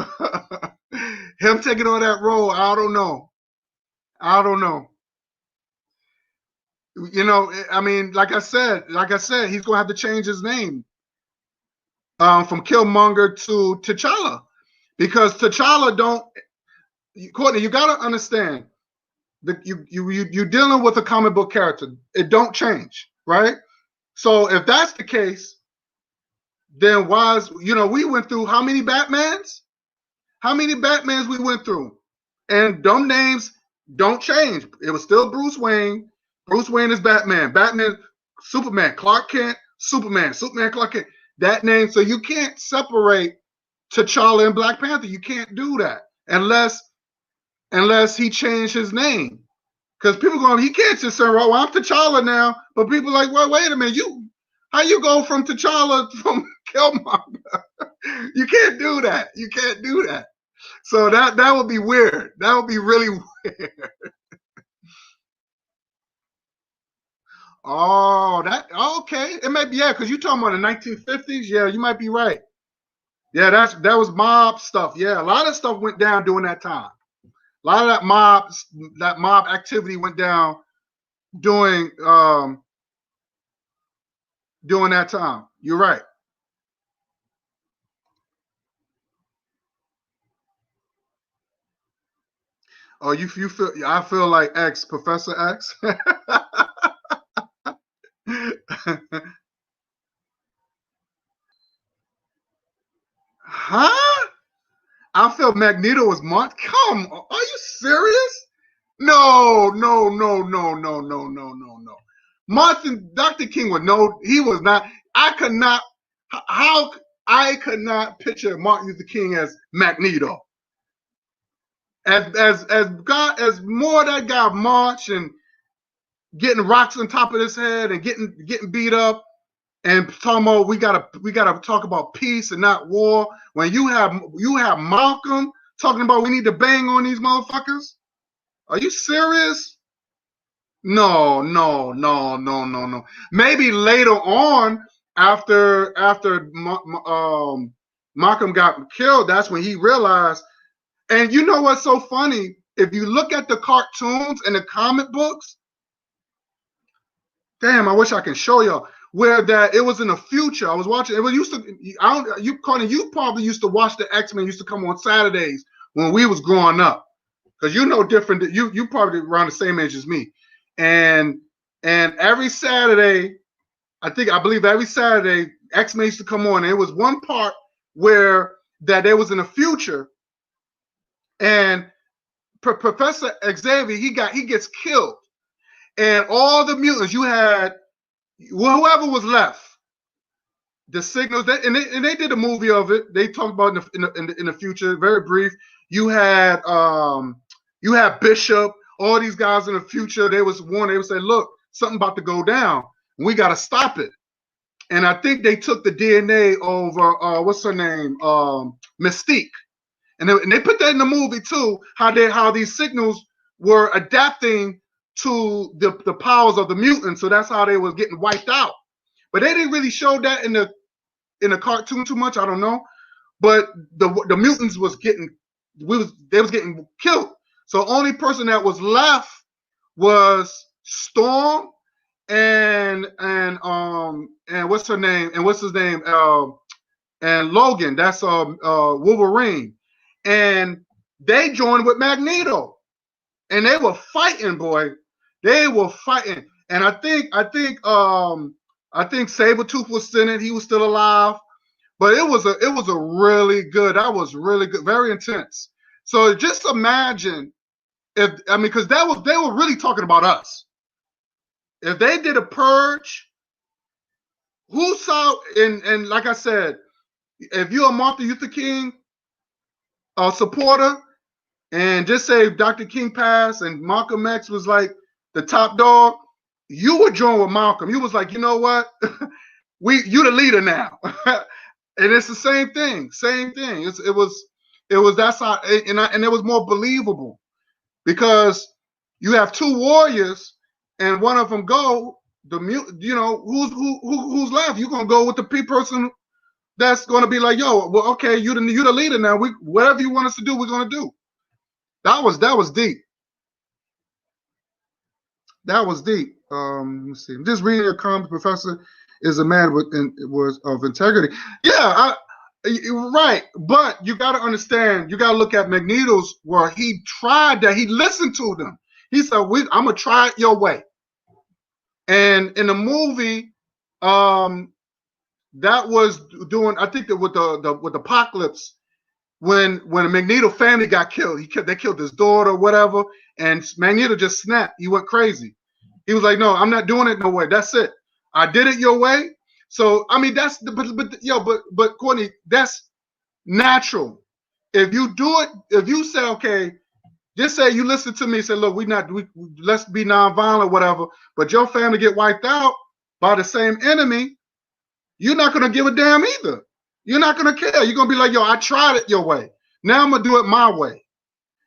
Him taking on that role, I don't know. I mean, like I said, he's gonna have to change his name from Killmonger to T'Challa, because T'Challa don't. Courtney, you gotta understand that you're dealing with a comic book character. It don't change, right? So if that's the case, then we went through how many Batmans? How many Batmans we went through? And dumb names don't change. It was still Bruce Wayne. Bruce Wayne is Batman. Batman, Superman, Clark Kent, Superman, Clark Kent. That name. So you can't separate T'Challa and Black Panther. You can't do that unless he changed his name. Because people going, he can't just say, "Oh, I'm T'Challa now." But people are like, "Well, wait a minute, how you go from T'Challa from Killmonger?" You can't do that. So that would be weird. That would be really weird. Oh, that okay. It may be, yeah, because you're talking about the 1950s. Yeah, you might be right. Yeah, that was mob stuff. Yeah, a lot of stuff went down during that time. A lot of that mob activity went down during during that time. You're right. Oh, you feel? I feel like X, Professor X. Huh? I felt Magneto was Mark. Come, are you serious? No, no, no, no, no, no, no, no, no. Martin, Dr. King was no, he was not. I could not. How I could not picture Martin Luther King as Magneto. As God, as more that guy marched and getting rocks on top of his head and getting beat up and talking about we gotta talk about peace and not war. When you have Malcolm talking about we need to bang on these motherfuckers. Are you serious? No, no, no, no, no, no. Maybe later on, after Malcolm got killed, that's when he realized. And you know what's so funny? If you look at the cartoons and the comic books, damn, I wish I can show y'all where that it was in the future. I was watching. It was used to. I don't. You, Connie, you probably used to watch the X-Men. Used to come on Saturdays when we was growing up, because you know different. You probably around the same age as me, and every Saturday, I believe every Saturday X-Men used to come on. And it was one part where that they was in the future, and Professor Xavier he gets killed, and all the mutants you had, whoever was left, the signals that and they did a movie of it. They talked about in the future, very brief. You had Bishop, all these guys in the future. They was warned. They would say, "Look, something about to go down. We got to stop it." And I think they took the DNA over what's her name, Mystique, and they put that in the movie too. How these signals were adapting to the powers of the mutants. So that's how they was getting wiped out. But they didn't really show that in the cartoon too much. I don't know. But the mutants was getting they was getting killed. So only person that was left was Storm and what's her name and what's his name and Logan. That's Wolverine, and they joined with Magneto, and they were fighting, boy. They were fighting, and I think Sabretooth was in it. He was still alive. But it was a really good. That was really good, very intense. So just imagine because they were really talking about us. If they did a purge, who saw and like I said, if you're a Martin Luther King supporter, and just say Dr. King passed and Malcolm X was like the top dog, you would join with Malcolm. You was like, you know what, you the leader now. And it's the same thing. It was that's how, and it was more believable because you have two warriors and one of them go who's left. You're gonna go with the person that's gonna be like, yo, well, okay, you the leader now. Whatever you want us to do, we're gonna do. That was deep. That was deep. Let's see. I'm just reading your comments, Professor. Is a man was of integrity. Yeah, right. But you got to understand. You got to look at Magneto's where he tried that. He listened to them. He said, "I'm gonna try it your way." And in the movie, that was doing. I think that with the Apocalypse, when the Magneto family got killed, they killed his daughter, whatever, and Magneto just snapped. He went crazy. He was like, "No, I'm not doing it no way. That's it. I did it your way." So I mean, that's but Courtney, that's natural. If you do it, if you say, okay, just say you listen to me, say, look, let's be nonviolent, whatever. But your family get wiped out by the same enemy, you're not gonna give a damn either. You're not gonna care. You're gonna be like, yo, I tried it your way. Now I'm gonna do it my way,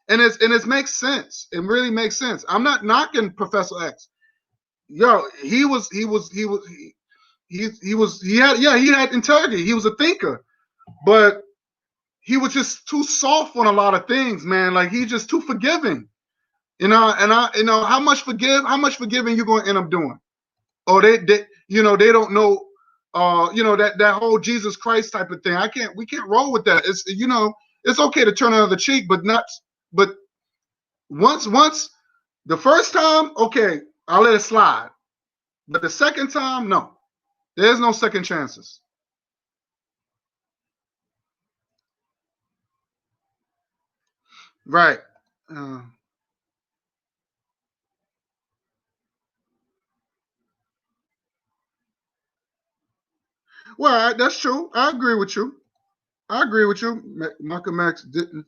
and it makes sense. It really makes sense. I'm not knocking Professor X. Yo, he had integrity. He was a thinker, but he was just too soft on a lot of things, man. Like he's just too forgiving, how much forgiving you gonna end up doing? Oh, they they don't know, that whole Jesus Christ type of thing. We can't roll with that. It's okay to turn another cheek, but once the first time, okay, I'll let it slide. But the second time, no. There's no second chances. Right. Well, that's true. I agree with you. Malcolm X didn't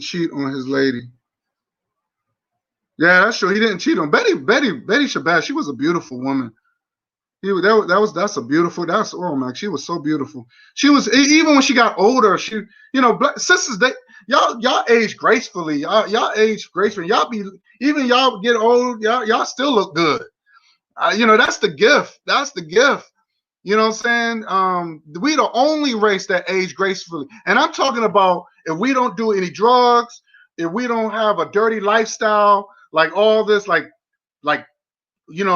cheat on his lady. Yeah, that's true. He didn't cheat on Betty Shabazz. She was a beautiful woman. That's a beautiful. That's oh man, she was so beautiful. She was even when she got older. Black sisters, y'all age gracefully. Y'all age gracefully. Y'all get old. Y'all still look good. That's the gift. That's the gift. You know what I'm saying? We the only race that age gracefully. And I'm talking about if we don't do any drugs, if we don't have a dirty lifestyle, like all this, like you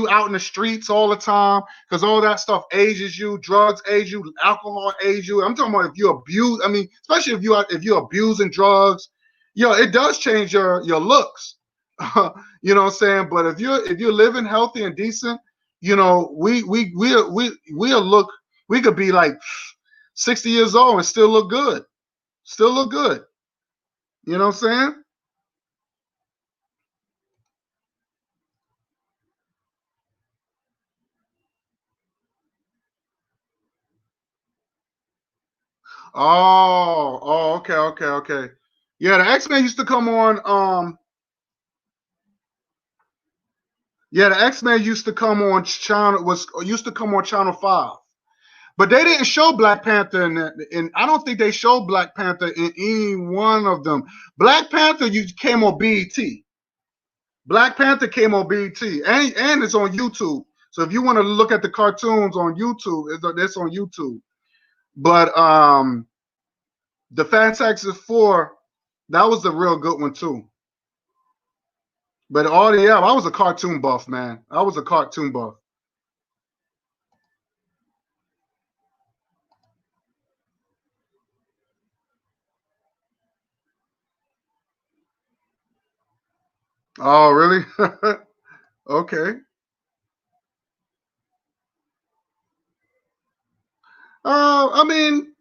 out in the streets all the time, because all that stuff ages you. Drugs age you, alcohol age you. I'm talking about if you abuse. I mean, especially if you're abusing drugs, it does change your looks. You know what I'm saying? But if you're living healthy and decent, we'll look. We could be like 60 years old and still look good. Still look good. You know what I'm saying? Okay, okay. Yeah, the X-Men used to come on. Yeah, the X-Men used to come on Channel 5. But they didn't show Black Panther and I don't think they showed Black Panther in any one of them. Black Panther came on BET. Black Panther came on BET, and it's on YouTube. So if you want to look at the cartoons on YouTube, it's on YouTube. But the Fantastic Four, that was the real good one too. But I was a cartoon buff, man. I was a cartoon buff. Oh, really? Okay. I mean,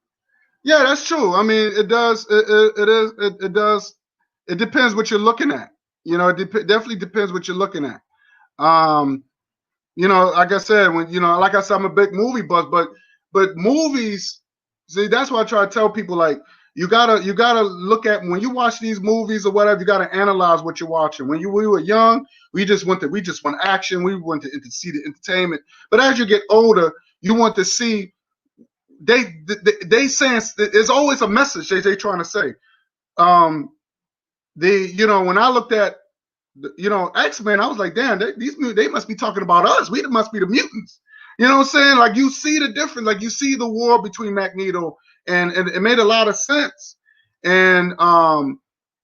yeah, that's true. I mean, it does. It does. It depends what you're looking at. Definitely depends what you're looking at. Um, like I said, like I said, I'm a big movie buff, but movies. See, that's why I try to tell people, like, you gotta look at when you watch these movies or whatever. You gotta analyze what you're watching. When we were young, we just want action. We want to see the entertainment. But as you get older, you want to see they saying there's always a message they trying to say. When I looked at X-Men, I was like, damn, they must be talking about us. We must be the mutants. You know what I'm saying? Like, you see the difference. Like, you see the war between Magneto and it made a lot of sense. And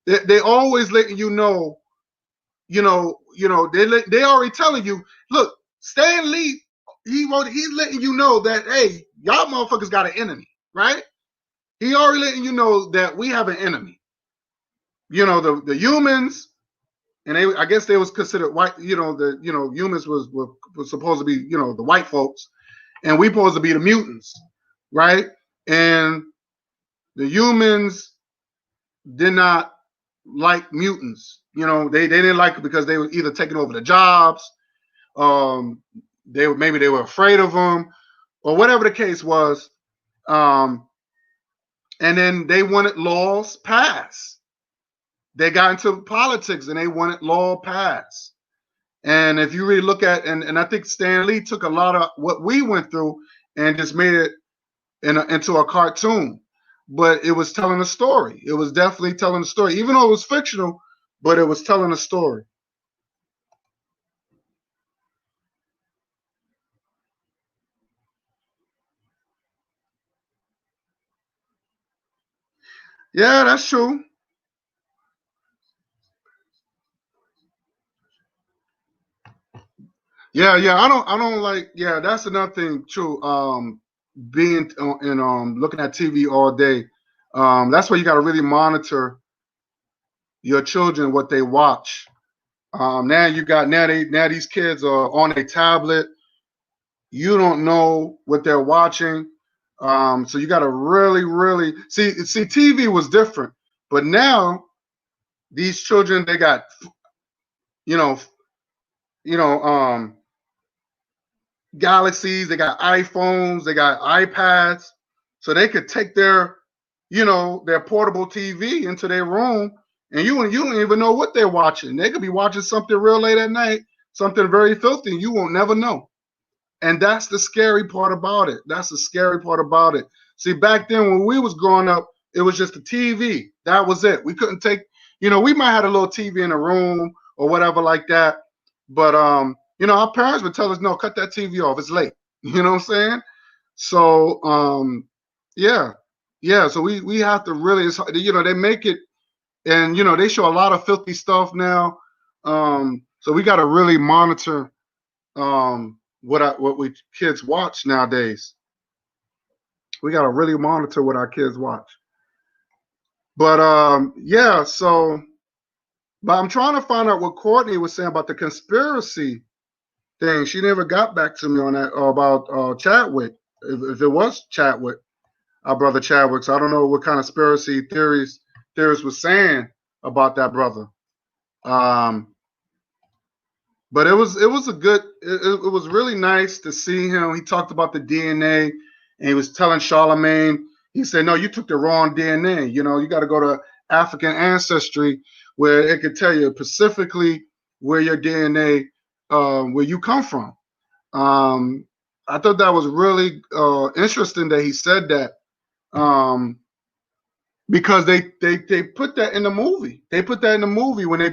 they always letting you know, they already telling you, look, Stan Lee, he's letting you know that, hey, y'all motherfuckers got an enemy, right? He already letting you know that we have an enemy. The humans, and I guess they was considered white. Humans was supposed to be, the white folks, and we supposed to be the mutants, right? And the humans did not like mutants. They didn't like it because they were either taking over the jobs, they were afraid of them, or whatever the case was. And then they wanted laws passed. They got into politics and they wanted law passed. And if you really look at, and I think Stan Lee took a lot of what we went through and just made it into a cartoon. but it was telling a story. It was definitely telling a story, even though it was fictional, but it was telling a story. Yeah, that's true. Yeah, yeah. I don't like. Yeah, that's another thing too. Being and looking at TV all day. That's why you got to really monitor your children what they watch. Now you got now these kids are on a tablet. You don't know what they're watching. So you got to really see. TV was different, but now these children they got you know you know Galaxies, they got iPhones, they got iPads, so they could take their their portable TV into their room, and you don't even know what they're watching. They could be watching something real late at night, something very filthy, and you won't never know. And that's the scary part about it. That's the scary part about it. See, back then when we was growing up, it was just a TV. That was it. We couldn't take, we might have a little TV in the room or whatever like that. But our parents would tell us, no, cut that TV off. It's late. You know what I'm saying? So yeah. Yeah. So we have to really they make it and they show a lot of filthy stuff now. So we gotta really monitor what we kids watch nowadays. We gotta really monitor what our kids watch. But yeah, so but I'm trying to find out what Courtney was saying about the conspiracy thing. She never got back to me on that about Chadwick. If it was Chadwick, our brother Chadwick. So I don't know what kind of conspiracy theorists was saying about that brother. Um, But it was a good it was really nice to see him. He talked about the DNA and he was telling Charlemagne, he said, no, you took the wrong DNA. You got to go to African ancestry where it could tell you specifically where your DNA, where you come from. Um, I thought that was really interesting that he said that. Because they put that in the movie. They put that in the movie when they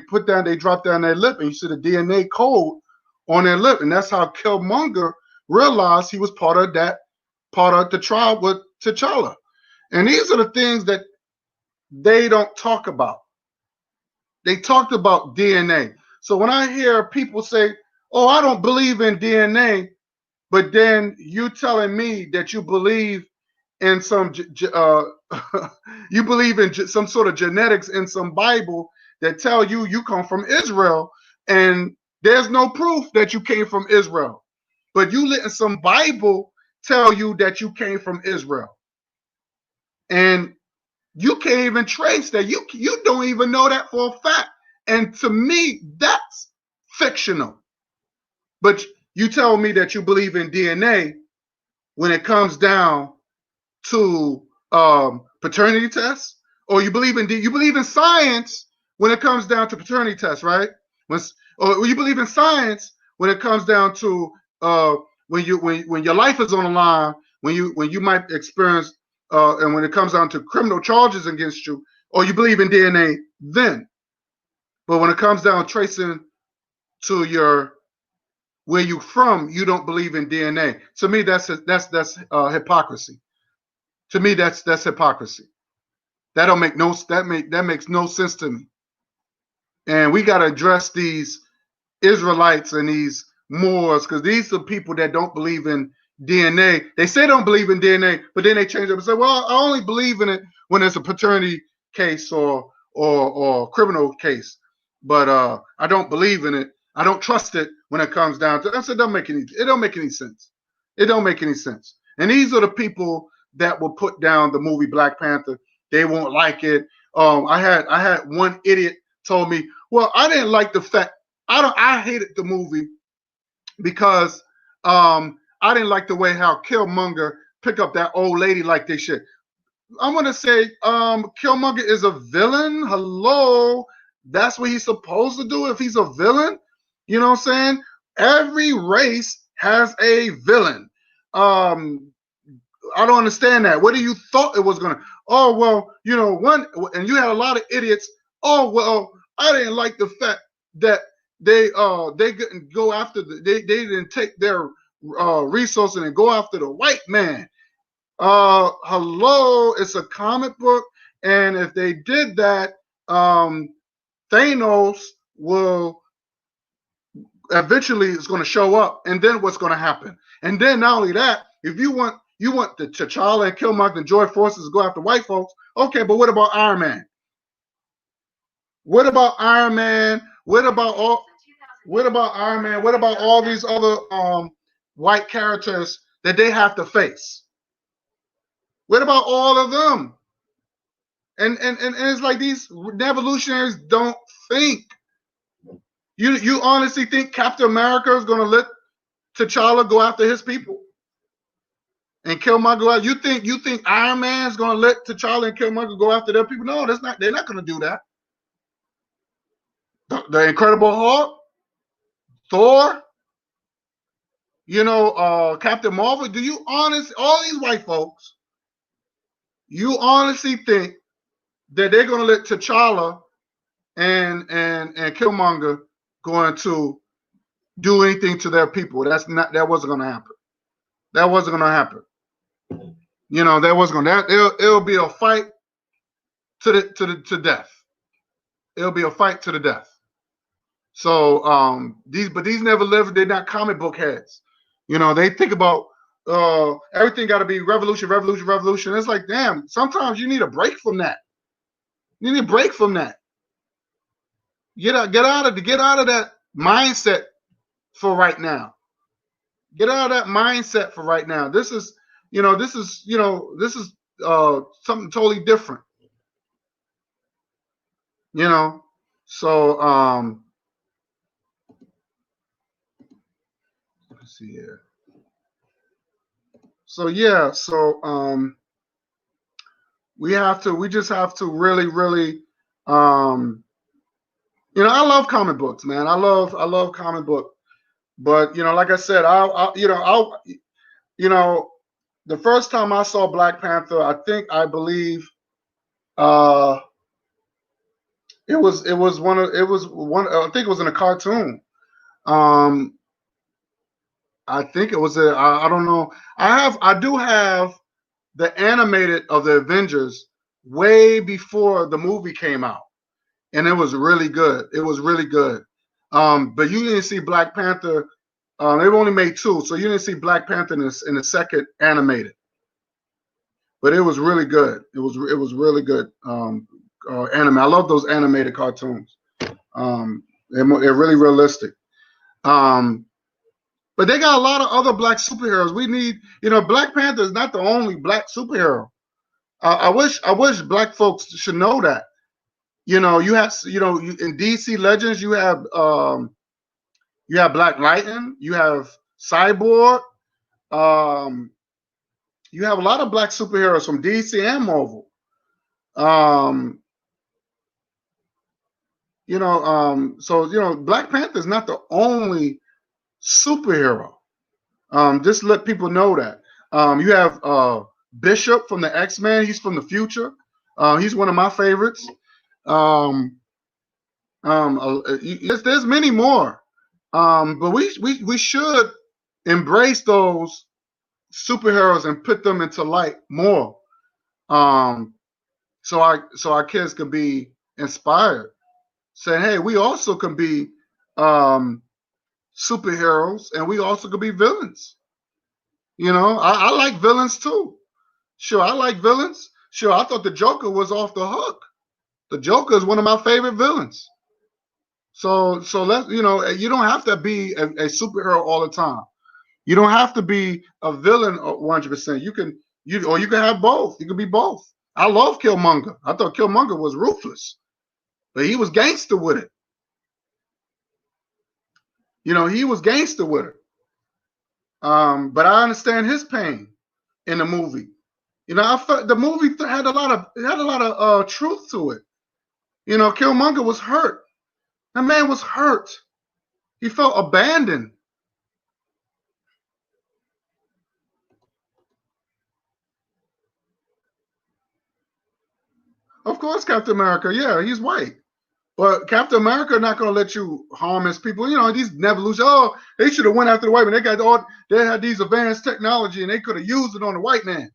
dropped down their lip and you see the DNA code on their lip, and that's how Killmonger realized he was part of the tribe with T'Challa. And these are the things that they don't talk about. They talked about DNA. So when I hear people say, "Oh, I don't believe in DNA," but then you telling me that you believe in some you believe in some sort of genetics in some Bible that tell you come from Israel, and there's no proof that you came from Israel, but you letting some Bible tell you that you came from Israel, and you can't even trace that. You don't even know that for a fact, and to me that's fictional. But you tell me that you believe in DNA when it comes down to paternity tests, or you believe in science when it comes down to paternity tests, right? Or you believe in science when it comes down to when your life is on the line, when you might experience and when it comes down to criminal charges against you, or you believe in DNA then. But when it comes down tracing to your where you from, you don't believe in DNA. To me, that's hypocrisy. To me, that's hypocrisy. That makes no sense to me. And we got to address these Israelites and these Moors, because these are people that don't believe in DNA. They say they don't believe in DNA, but then they change up and say, "Well, I only believe in it when it's a paternity case or criminal case, but I don't believe in it. I don't trust it when it comes down to." I said, it don't make any sense. It don't make any sense. And these are the people that will put down the movie Black Panther. They won't like it. I had one idiot told me, "Well, I didn't like the fact I hated the movie because I didn't like the way how Killmonger picked up that old lady like they should." I'm gonna say Killmonger is a villain. Hello, that's what he's supposed to do if he's a villain. You know what I'm saying? Every race has a villain. I don't understand that. What do you thought it was gonna? Oh well, one, and you had a lot of idiots. Oh well, I didn't like the fact that they couldn't go after they didn't take their resources and go after the white man. Hello, it's a comic book, and if they did that, Thanos will eventually is going to show up, and then what's going to happen? And then not only that, if you want the T'Challa and Killmonger and Joy Forces to go after white folks, okay, but what about Iron Man? What about Iron Man? What about Iron Man? What about all these other white characters that they have to face? What about all of them? And it's like these revolutionaries don't think. You honestly think Captain America is going to let T'Challa go after his people and Killmonger go out? You think Iron Man's going to let T'Challa and Killmonger go after their people? No, that's not. They're not going to do that. The Incredible Hulk, Thor, Captain Marvel. Do you honestly, all these white folks, you honestly think that they're going to let T'Challa and Killmonger going to do anything to their people? That wasn't going to happen. That wasn't going to happen. That wasn't going to. It'll be a fight to death. It'll be a fight to the death. So these never lived. They're not comic book heads. They think about everything got to be revolution, revolution, revolution. It's like, damn, sometimes you need a break from that. You need a break from that. Get out of that mindset for right now. Get out of that mindset for right now. This is something totally different. So let's see here. So yeah, we just have to really, really I love comic books, man. I love comic book. But like I said, the first time I saw Black Panther, I believe it was one I think it was in a cartoon. I think it was I don't know. I do have the animated of the Avengers way before the movie came out, and it was really good. It was really good. But you didn't see Black Panther. They've only made 2, so you didn't see Black Panther in the second animated. But it was really good. It was really good. Anime. I love those animated cartoons. They're really realistic. But they got a lot of other black superheroes. We need, Black Panther is not the only black superhero. I wish black folks should know that. You have, in DC Legends, you have Black Lightning, you have Cyborg, you have a lot of black superheroes from DC and Marvel. Black Panther is not the only superhero. Just let people know that. You have Bishop from the X-Men. He's from the future. He's one of my favorites. There's many more. But we should embrace those superheroes and put them into light more. So our kids can be inspired. Saying, hey, we also can be superheroes, and we also could be villains. I like villains too. Sure, I like villains. Sure, I thought the Joker was off the hook. The Joker is one of my favorite villains. So let's, you don't have to be a superhero all the time. You don't have to be a villain 100%. You can have both. You can be both. I love Killmonger. I thought Killmonger was ruthless, but he was gangster with it. He was gangster with it. But I understand his pain in the movie. I felt the movie had a lot of truth to it. Killmonger was hurt. That man was hurt. He felt abandoned. Of course, Captain America. Yeah, he's white. But Captain America not gonna let you harm his people. You know, these evolution. Oh, they should have went after the white man. They had these advanced technology and they could have used it on the white man.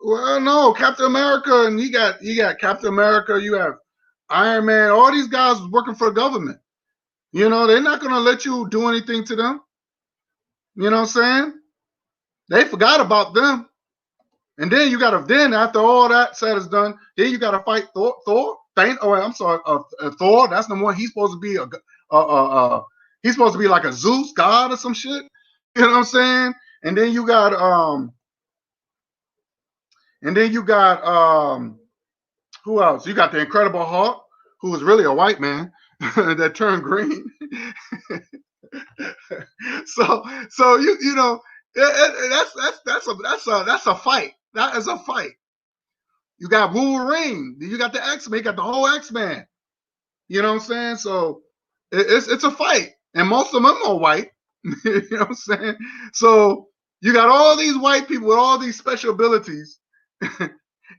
Well, no, Captain America, and you got Captain America, you have Iron Man, all these guys working for the government. You know, they're not gonna let you do anything to them. You know what I'm saying? They forgot about them. And then you gotta after all that said is done, then you gotta fight Thor. I'm sorry, Thor. That's the one. He's supposed to be he's supposed to be like a Zeus god or some shit. You know what I'm saying? And then you got who else? You got the Incredible Hulk, who was really a white man that turned green. so you know that's a fight. That is a fight. You got Wolverine. You got the X-Men. You got the whole X-Men. You know what I'm saying? So it's a fight, and most of them are white. You know what I'm saying? So you got all these white people with all these special abilities, and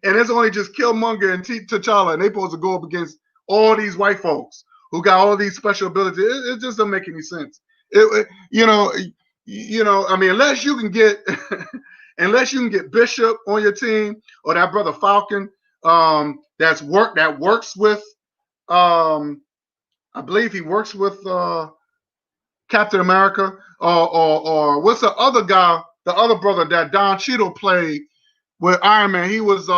it's only just Killmonger and T'Challa, and they supposed to go up against all these white folks who got all these special abilities. It just doesn't make any sense. You know, I mean, unless you can get Bishop on your team or that brother Falcon, that works with, I believe he works with Captain America, or what's the other guy, the other brother that Don Cheadle played with Iron Man? He was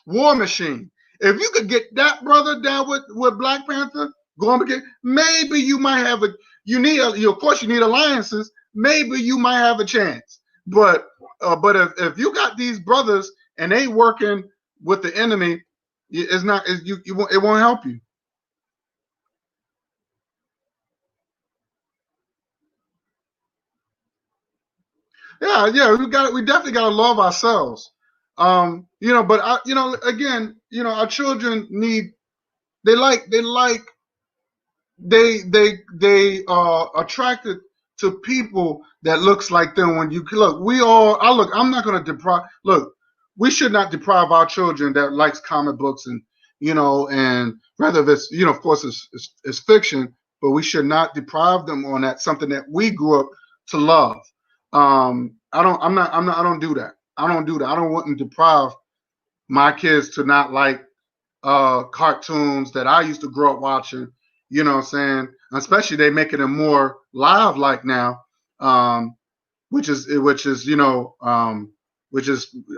War Machine. If you could get that brother down with Black Panther, going again, maybe you might have of course you need alliances. Maybe you might have a chance. But if you got these brothers and they working with the enemy, it won't help you. Yeah, we definitely gotta love ourselves. But again, our children they are attracted to people that looks like them. When you look, I'm not gonna deprive. Look, we should not deprive our children that likes comic books and whether it's of course it's fiction, but we should not deprive them on that something that we grew up to love. I don't do that. I don't do that. I don't want to deprive my kids to not like cartoons that I used to grow up watching. You know what I'm saying? Especially they making them more live like now, which is I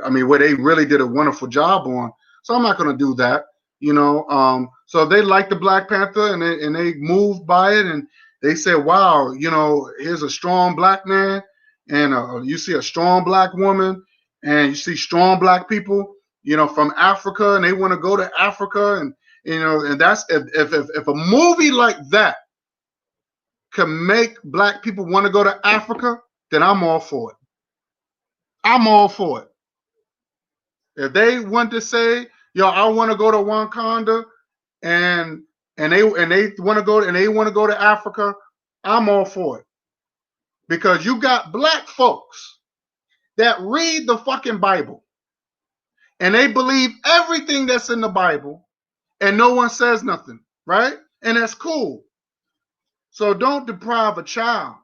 mean where they really did a wonderful job on. So I'm not gonna do that. So if they like the Black Panther and they moved by it and they say, wow, here's a strong black man and you see a strong black woman and you see strong black people, from Africa, and they want to go to Africa, and that's if a movie like that can make black people want to go to Africa, then I'm all for it. I'm all for it. If they want to say, I want to go to Wakanda, and they want to go to Africa, I'm all for it. Because you got black folks that read the fucking Bible and they believe everything that's in the Bible and no one says nothing, right? And that's cool. So don't deprive a child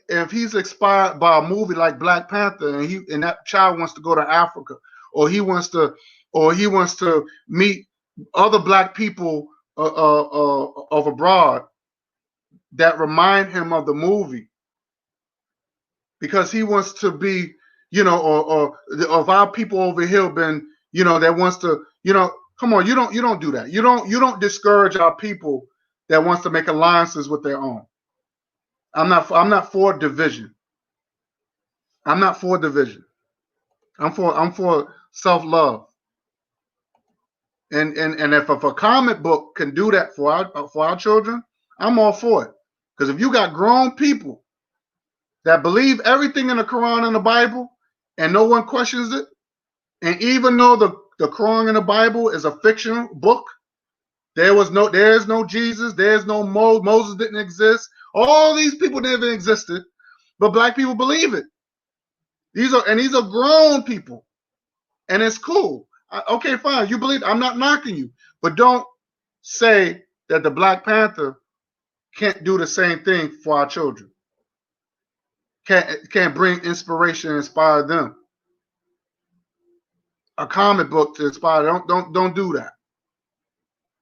if he's inspired by a movie like Black Panther and that child wants to go to Africa or he wants to meet other black people of abroad that remind him of the movie because he wants to be, or of our people over here been, that wants to, come on, you don't do that. You don't discourage our people that wants to make alliances with their own. I'm not for division. I'm not for division. I'm for self-love. And if a comic book can do that for our children, I'm all for it. Because if you got grown people that believe everything in the Quran and the Bible, and no one questions it, and even though the Quran and the Bible is a fictional book, there is no Jesus, there's no Moses didn't exist. All these people never existed, but black people believe it. These are grown people, and it's cool. Okay, fine. You believe. I'm not knocking you, but don't say that the Black Panther can't do the same thing for our children. Can't bring inspiration and inspire them. A comic book to inspire. Don't do that.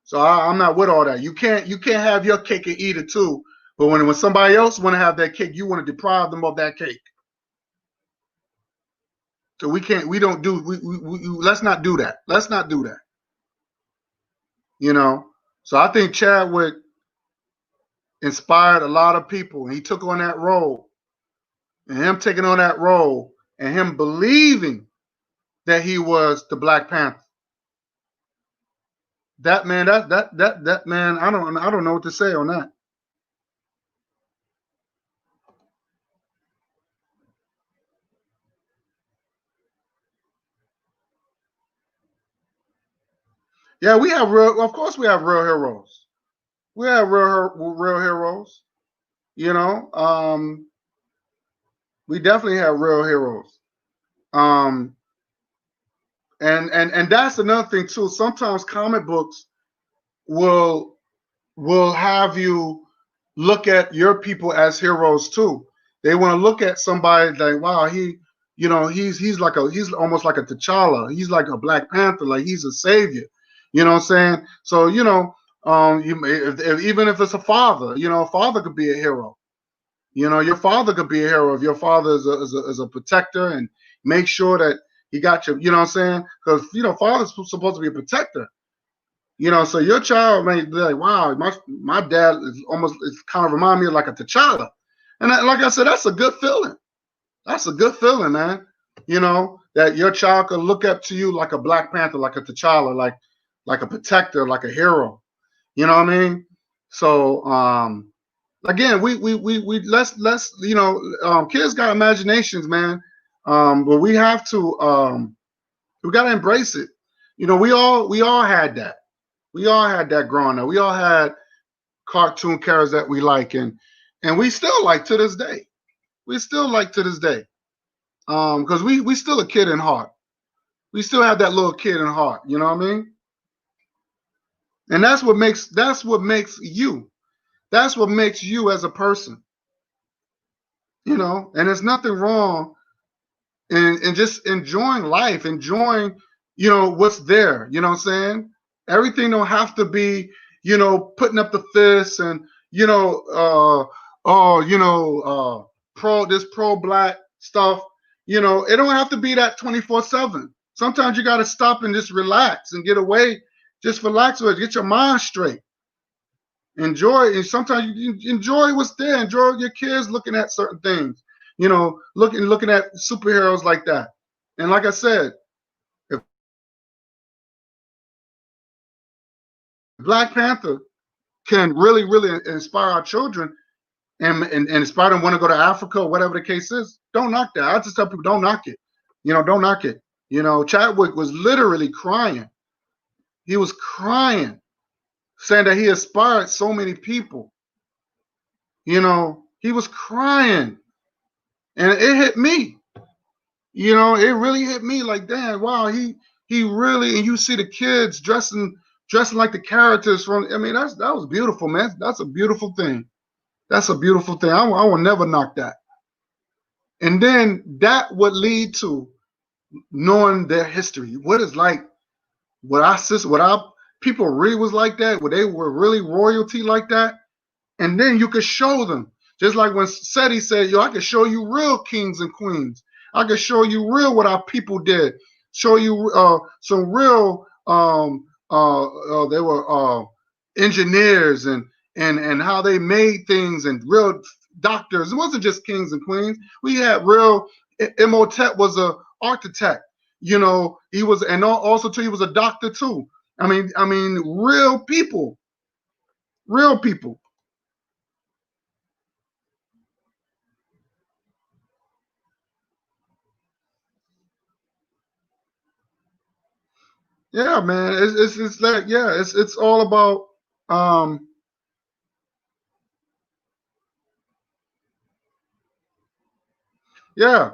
So I'm not with all that. You can't have your cake and eat it too. But when somebody else want to have that cake, you want to deprive them of that cake. So we can't. We don't do. Let's not do that. Let's not do that. You know. So I think Chadwick inspired a lot of people. He took on that role, and him taking on that role, and him believing that he was the Black Panther. That man, that man, I don't know what to say on that. Yeah, we have real. Of course, we have real heroes. We have real heroes. You know, we definitely have real heroes. Um, and that's another thing too. Sometimes comic books will have you look at your people as heroes too. They want to look at somebody like, wow, he's almost like a T'Challa. He's like a Black Panther, like he's a savior. You know what I'm saying? So even if it's a father, a father could be a hero. Your father could be a hero if your father is a protector and make sure that he got you. You know what I'm saying? Because father's supposed to be a protector. So your child may be like, wow, my dad it's kind of remind me of like a T'Challa. And like I said, that's a good feeling. That's a good feeling, man. That your child could look up to you like a Black Panther, like a T'Challa, like a protector, like a hero. You know what I mean? So again, we let's kids got imaginations, man. But we have to we gotta embrace it. We all had that. We all had that growing up. We all had cartoon characters that we like, and we still like to this day. We still like to this day, because we still a kid in heart. We still have that little kid in heart. You know what I mean? And that's what makes you. That's what makes you as a person. And there's nothing wrong in just enjoying life, enjoying what's there. You know what I'm saying? Everything don't have to be putting up the fists and pro black stuff. It don't have to be that 24/7. Sometimes you got to stop and just relax and get away. Just relax with it. Get your mind straight. Enjoy, and sometimes you enjoy what's there. Enjoy your kids looking at certain things. Looking at superheroes like that. And like I said, if Black Panther can really, really inspire our children and inspire them want to go to Africa or whatever the case is, don't knock that. I just tell people, don't knock it. Don't knock it. Chadwick was literally crying. He was crying, saying that he inspired so many people. He was crying. And it hit me. It really hit me like, damn, wow, he really, and you see the kids dressing like the characters from, I mean, that was beautiful, man. That's a beautiful thing. That's a beautiful thing. I will never knock that. And then that would lead to knowing their history. What it's like, what our people really was like that, where they were really royalty like that. And then you could show them. Just like when Seti said, yo, I can show you real kings and queens. I can show you real what our people did. Show you some real, they were engineers and how they made things, and real doctors. It wasn't just kings and queens. We had real, Imhotep was a architect. He was, and also too, he was a doctor too. I mean, real people. Real people. Yeah, man. It's like, yeah, it's all about um yeah.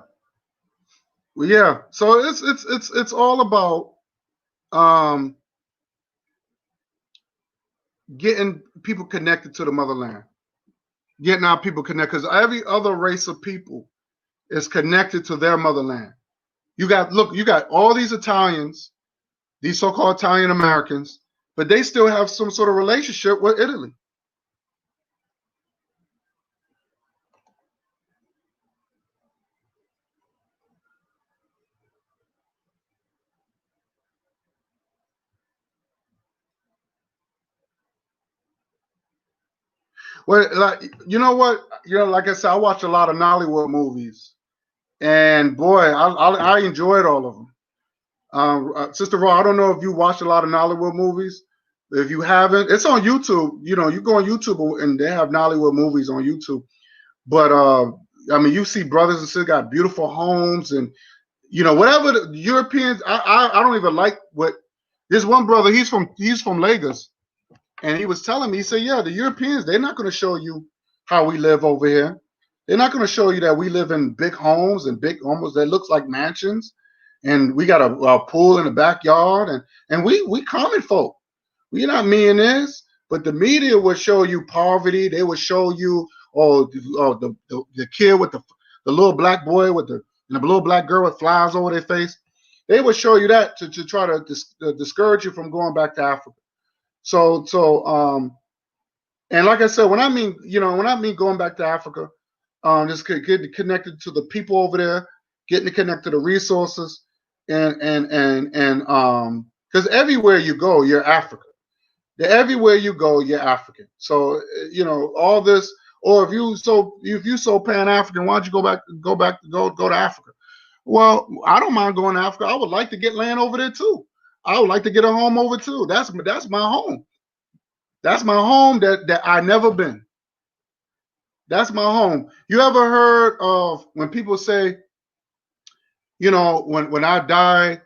Yeah. So it's all about um, getting people connected to the motherland, getting our people connected, because every other race of people is connected to their motherland. You got all these Italians, these so-called Italian Americans, but they still have some sort of relationship with Italy. Well, like you know what, like I said, I watch a lot of Nollywood movies, and boy, I enjoyed all of them. Sister Raw, I don't know if you watch a lot of Nollywood movies. If you haven't, it's on YouTube. You go on YouTube and they have Nollywood movies on YouTube. But I mean, you see brothers and sisters got beautiful homes, and whatever the Europeans. I don't even like what this one brother. He's from Lagos, and he was telling me. He said, "Yeah, the Europeans, they're not going to show you how we live over here. They're not going to show you that we live in big homes and big almost that looks like mansions, and we got a pool in the backyard, and we common folk. We're not millionaires, but the media would show you poverty. They would show you the kid with the little black boy with the little black girl with flies over their face. They would show you that to try to discourage you from going back to Africa. So and like I said, when I mean going back to Africa, just getting connected to the people over there, getting connected to the resources, and because everywhere you go, you're African. Everywhere you go, you're African. So all this, or if you so Pan African, why don't you go to Africa? Well, I don't mind going to Africa. I would like to get land over there too. I would like to get a home over too. That's my home. That's my home that I never been. That's my home. You ever heard of when people say, when I die,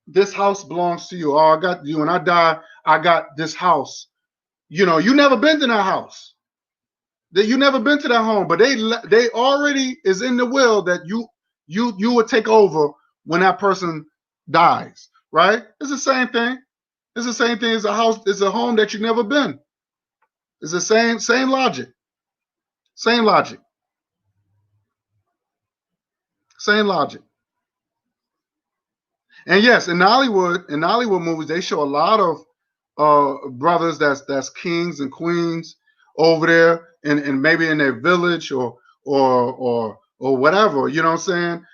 this house belongs to you. Or I got you. When I die, I got this house. You never been to that house. That you never been to that home, but they already is in the will that you would take over when that person dies, right? It's the same thing. It's the same thing as a house. It's a home that you've never been. It's the same logic. Same logic. Same logic. And yes, in Hollywood movies, they show a lot of brothers that's kings and queens over there, and maybe in their village or whatever. You know what I'm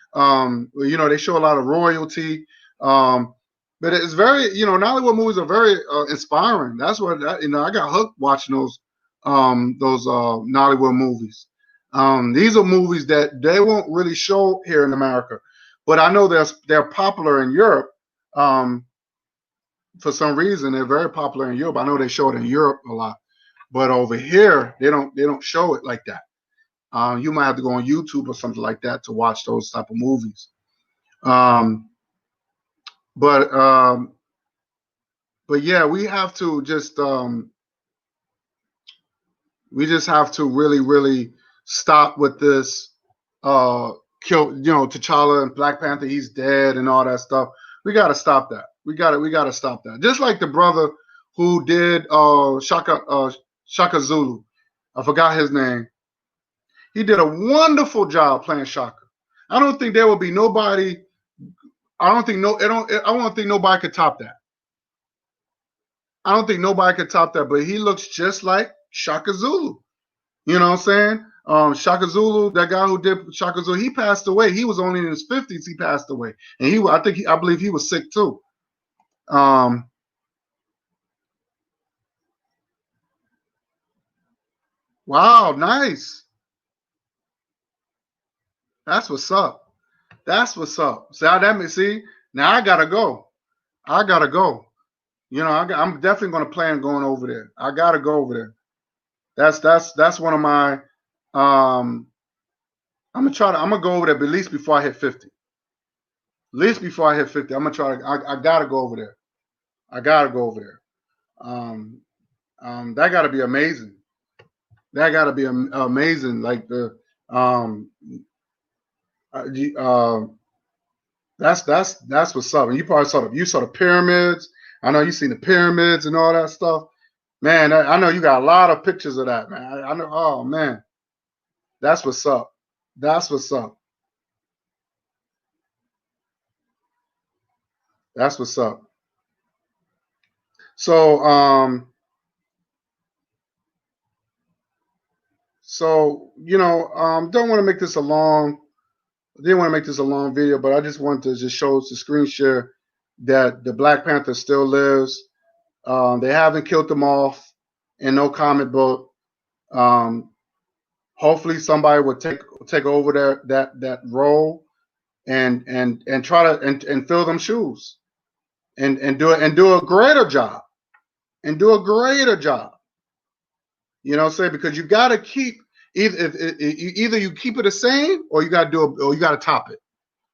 saying? They show a lot of royalty. But it's very, Nollywood movies are very inspiring. That's what I got hooked watching those Nollywood movies. These are movies that they won't really show here in America, but I know they're popular in Europe. For some reason, they're very popular in Europe. I know they show it in Europe a lot, but over here they don't show it like that. You might have to go on YouTube or something like that to watch those type of movies. But yeah, we have to just have to really, really stop with this kill, T'Challa and Black Panther, he's dead and all that stuff. We got to stop that. We got to stop that. Just like the brother who did Shaka Zulu. I forgot his name. He did a wonderful job playing Shaka. I don't think there will be nobody. I don't think nobody could top that. I don't think nobody could top that, but he looks just like Shaka Zulu. You know what I'm saying? Shaka Zulu, that guy who did Shaka Zulu, he passed away. He was only in his 50s. He passed away, and I believe he was sick too. Wow, nice. That's what's up. That's what's up. See, now I gotta go. I gotta go. I'm definitely gonna plan going over there. I gotta go over there. That's one of my. I'm gonna go over there, but at least before I hit 50. At least before I hit 50, I'm gonna try to. I gotta go over there. I gotta go over there. That gotta be amazing. That gotta be amazing. Like the uh, That's what's up. And you probably saw the pyramids. I know you seen the pyramids and all that stuff. Man, I know you got a lot of pictures of that, man. I know. Oh man, that's what's up. That's what's up. That's what's up. So don't want to make this a long. Didn't want to make this a long video, but I just wanted to just show the screen share that the Black Panther still lives. They haven't killed him off in no comic book. Um, hopefully somebody would take over that role and try to and fill them shoes and do a greater job and do a greater job. You know what I'm saying? Because you got to keep either you keep it the same or you got to or you got to top it.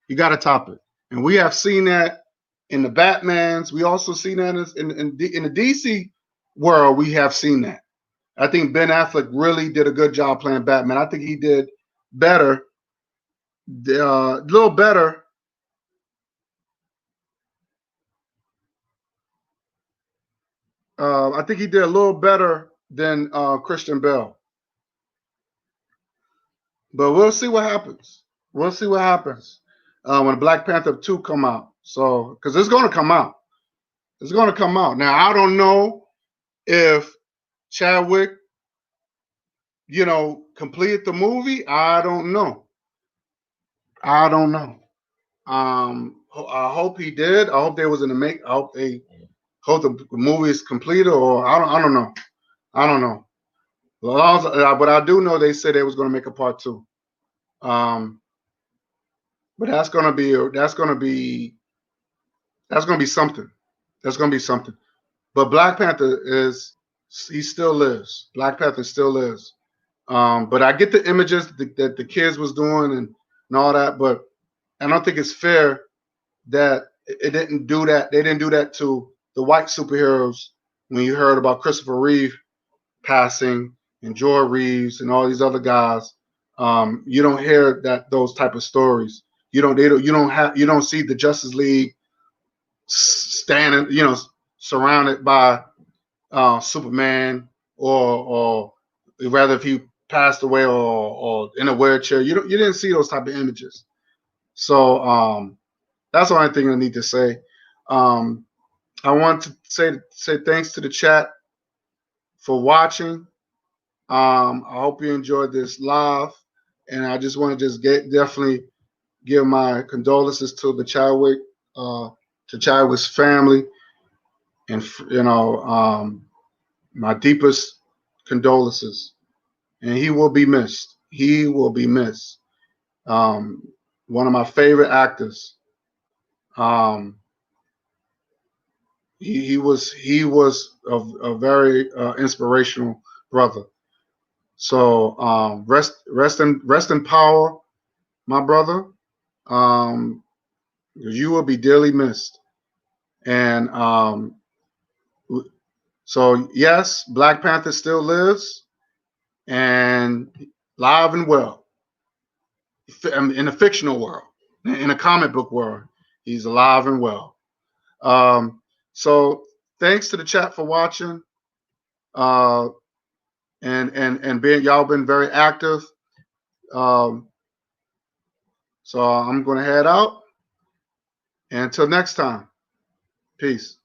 You got to top it, and we have seen that in the Batmans. We also seen that in the DC world. We have seen that. I think Ben Affleck really did a good job playing Batman. I think he did better, a little better. I think he did a little better than Christian Bale. But we'll see what happens. We'll see what happens when Black Panther 2 come out. So, because it's going to come out. It's going to come out. Now, I don't know if Chadwick, completed the movie. I don't know. I don't know. I hope he did. I hope they was in the make. I hope the movie is completed, or I don't know. I don't know. But I do know they said they was going to make a part 2. But that's gonna be something. That's gonna be something. But Black Panther he still lives. Black Panther still lives. But I get the images that the kids was doing and all that, but I don't think it's fair that it didn't do that. They didn't do that to the white superheroes when you heard about Christopher Reeve passing and Joy Reeves and all these other guys. You don't hear those type of stories. You don't see the Justice League standing, surrounded by Superman or rather if he passed away or in a wheelchair. You didn't see those type of images. So that's the only thing I need to say. I want to say thanks to the chat for watching. I hope you enjoyed this live, and I just want to definitely give my condolences to the to Chadwick's family, and my deepest condolences. And he will be missed. He will be missed. One of my favorite actors. Um, he was a very inspirational brother. So rest in power, my brother. You will be dearly missed. And so yes, Black Panther still lives and live and well in the fictional world, in a comic book world. He's alive and well. So thanks to the chat for watching. And being y'all been very active. So I'm gonna head out. And until next time, peace.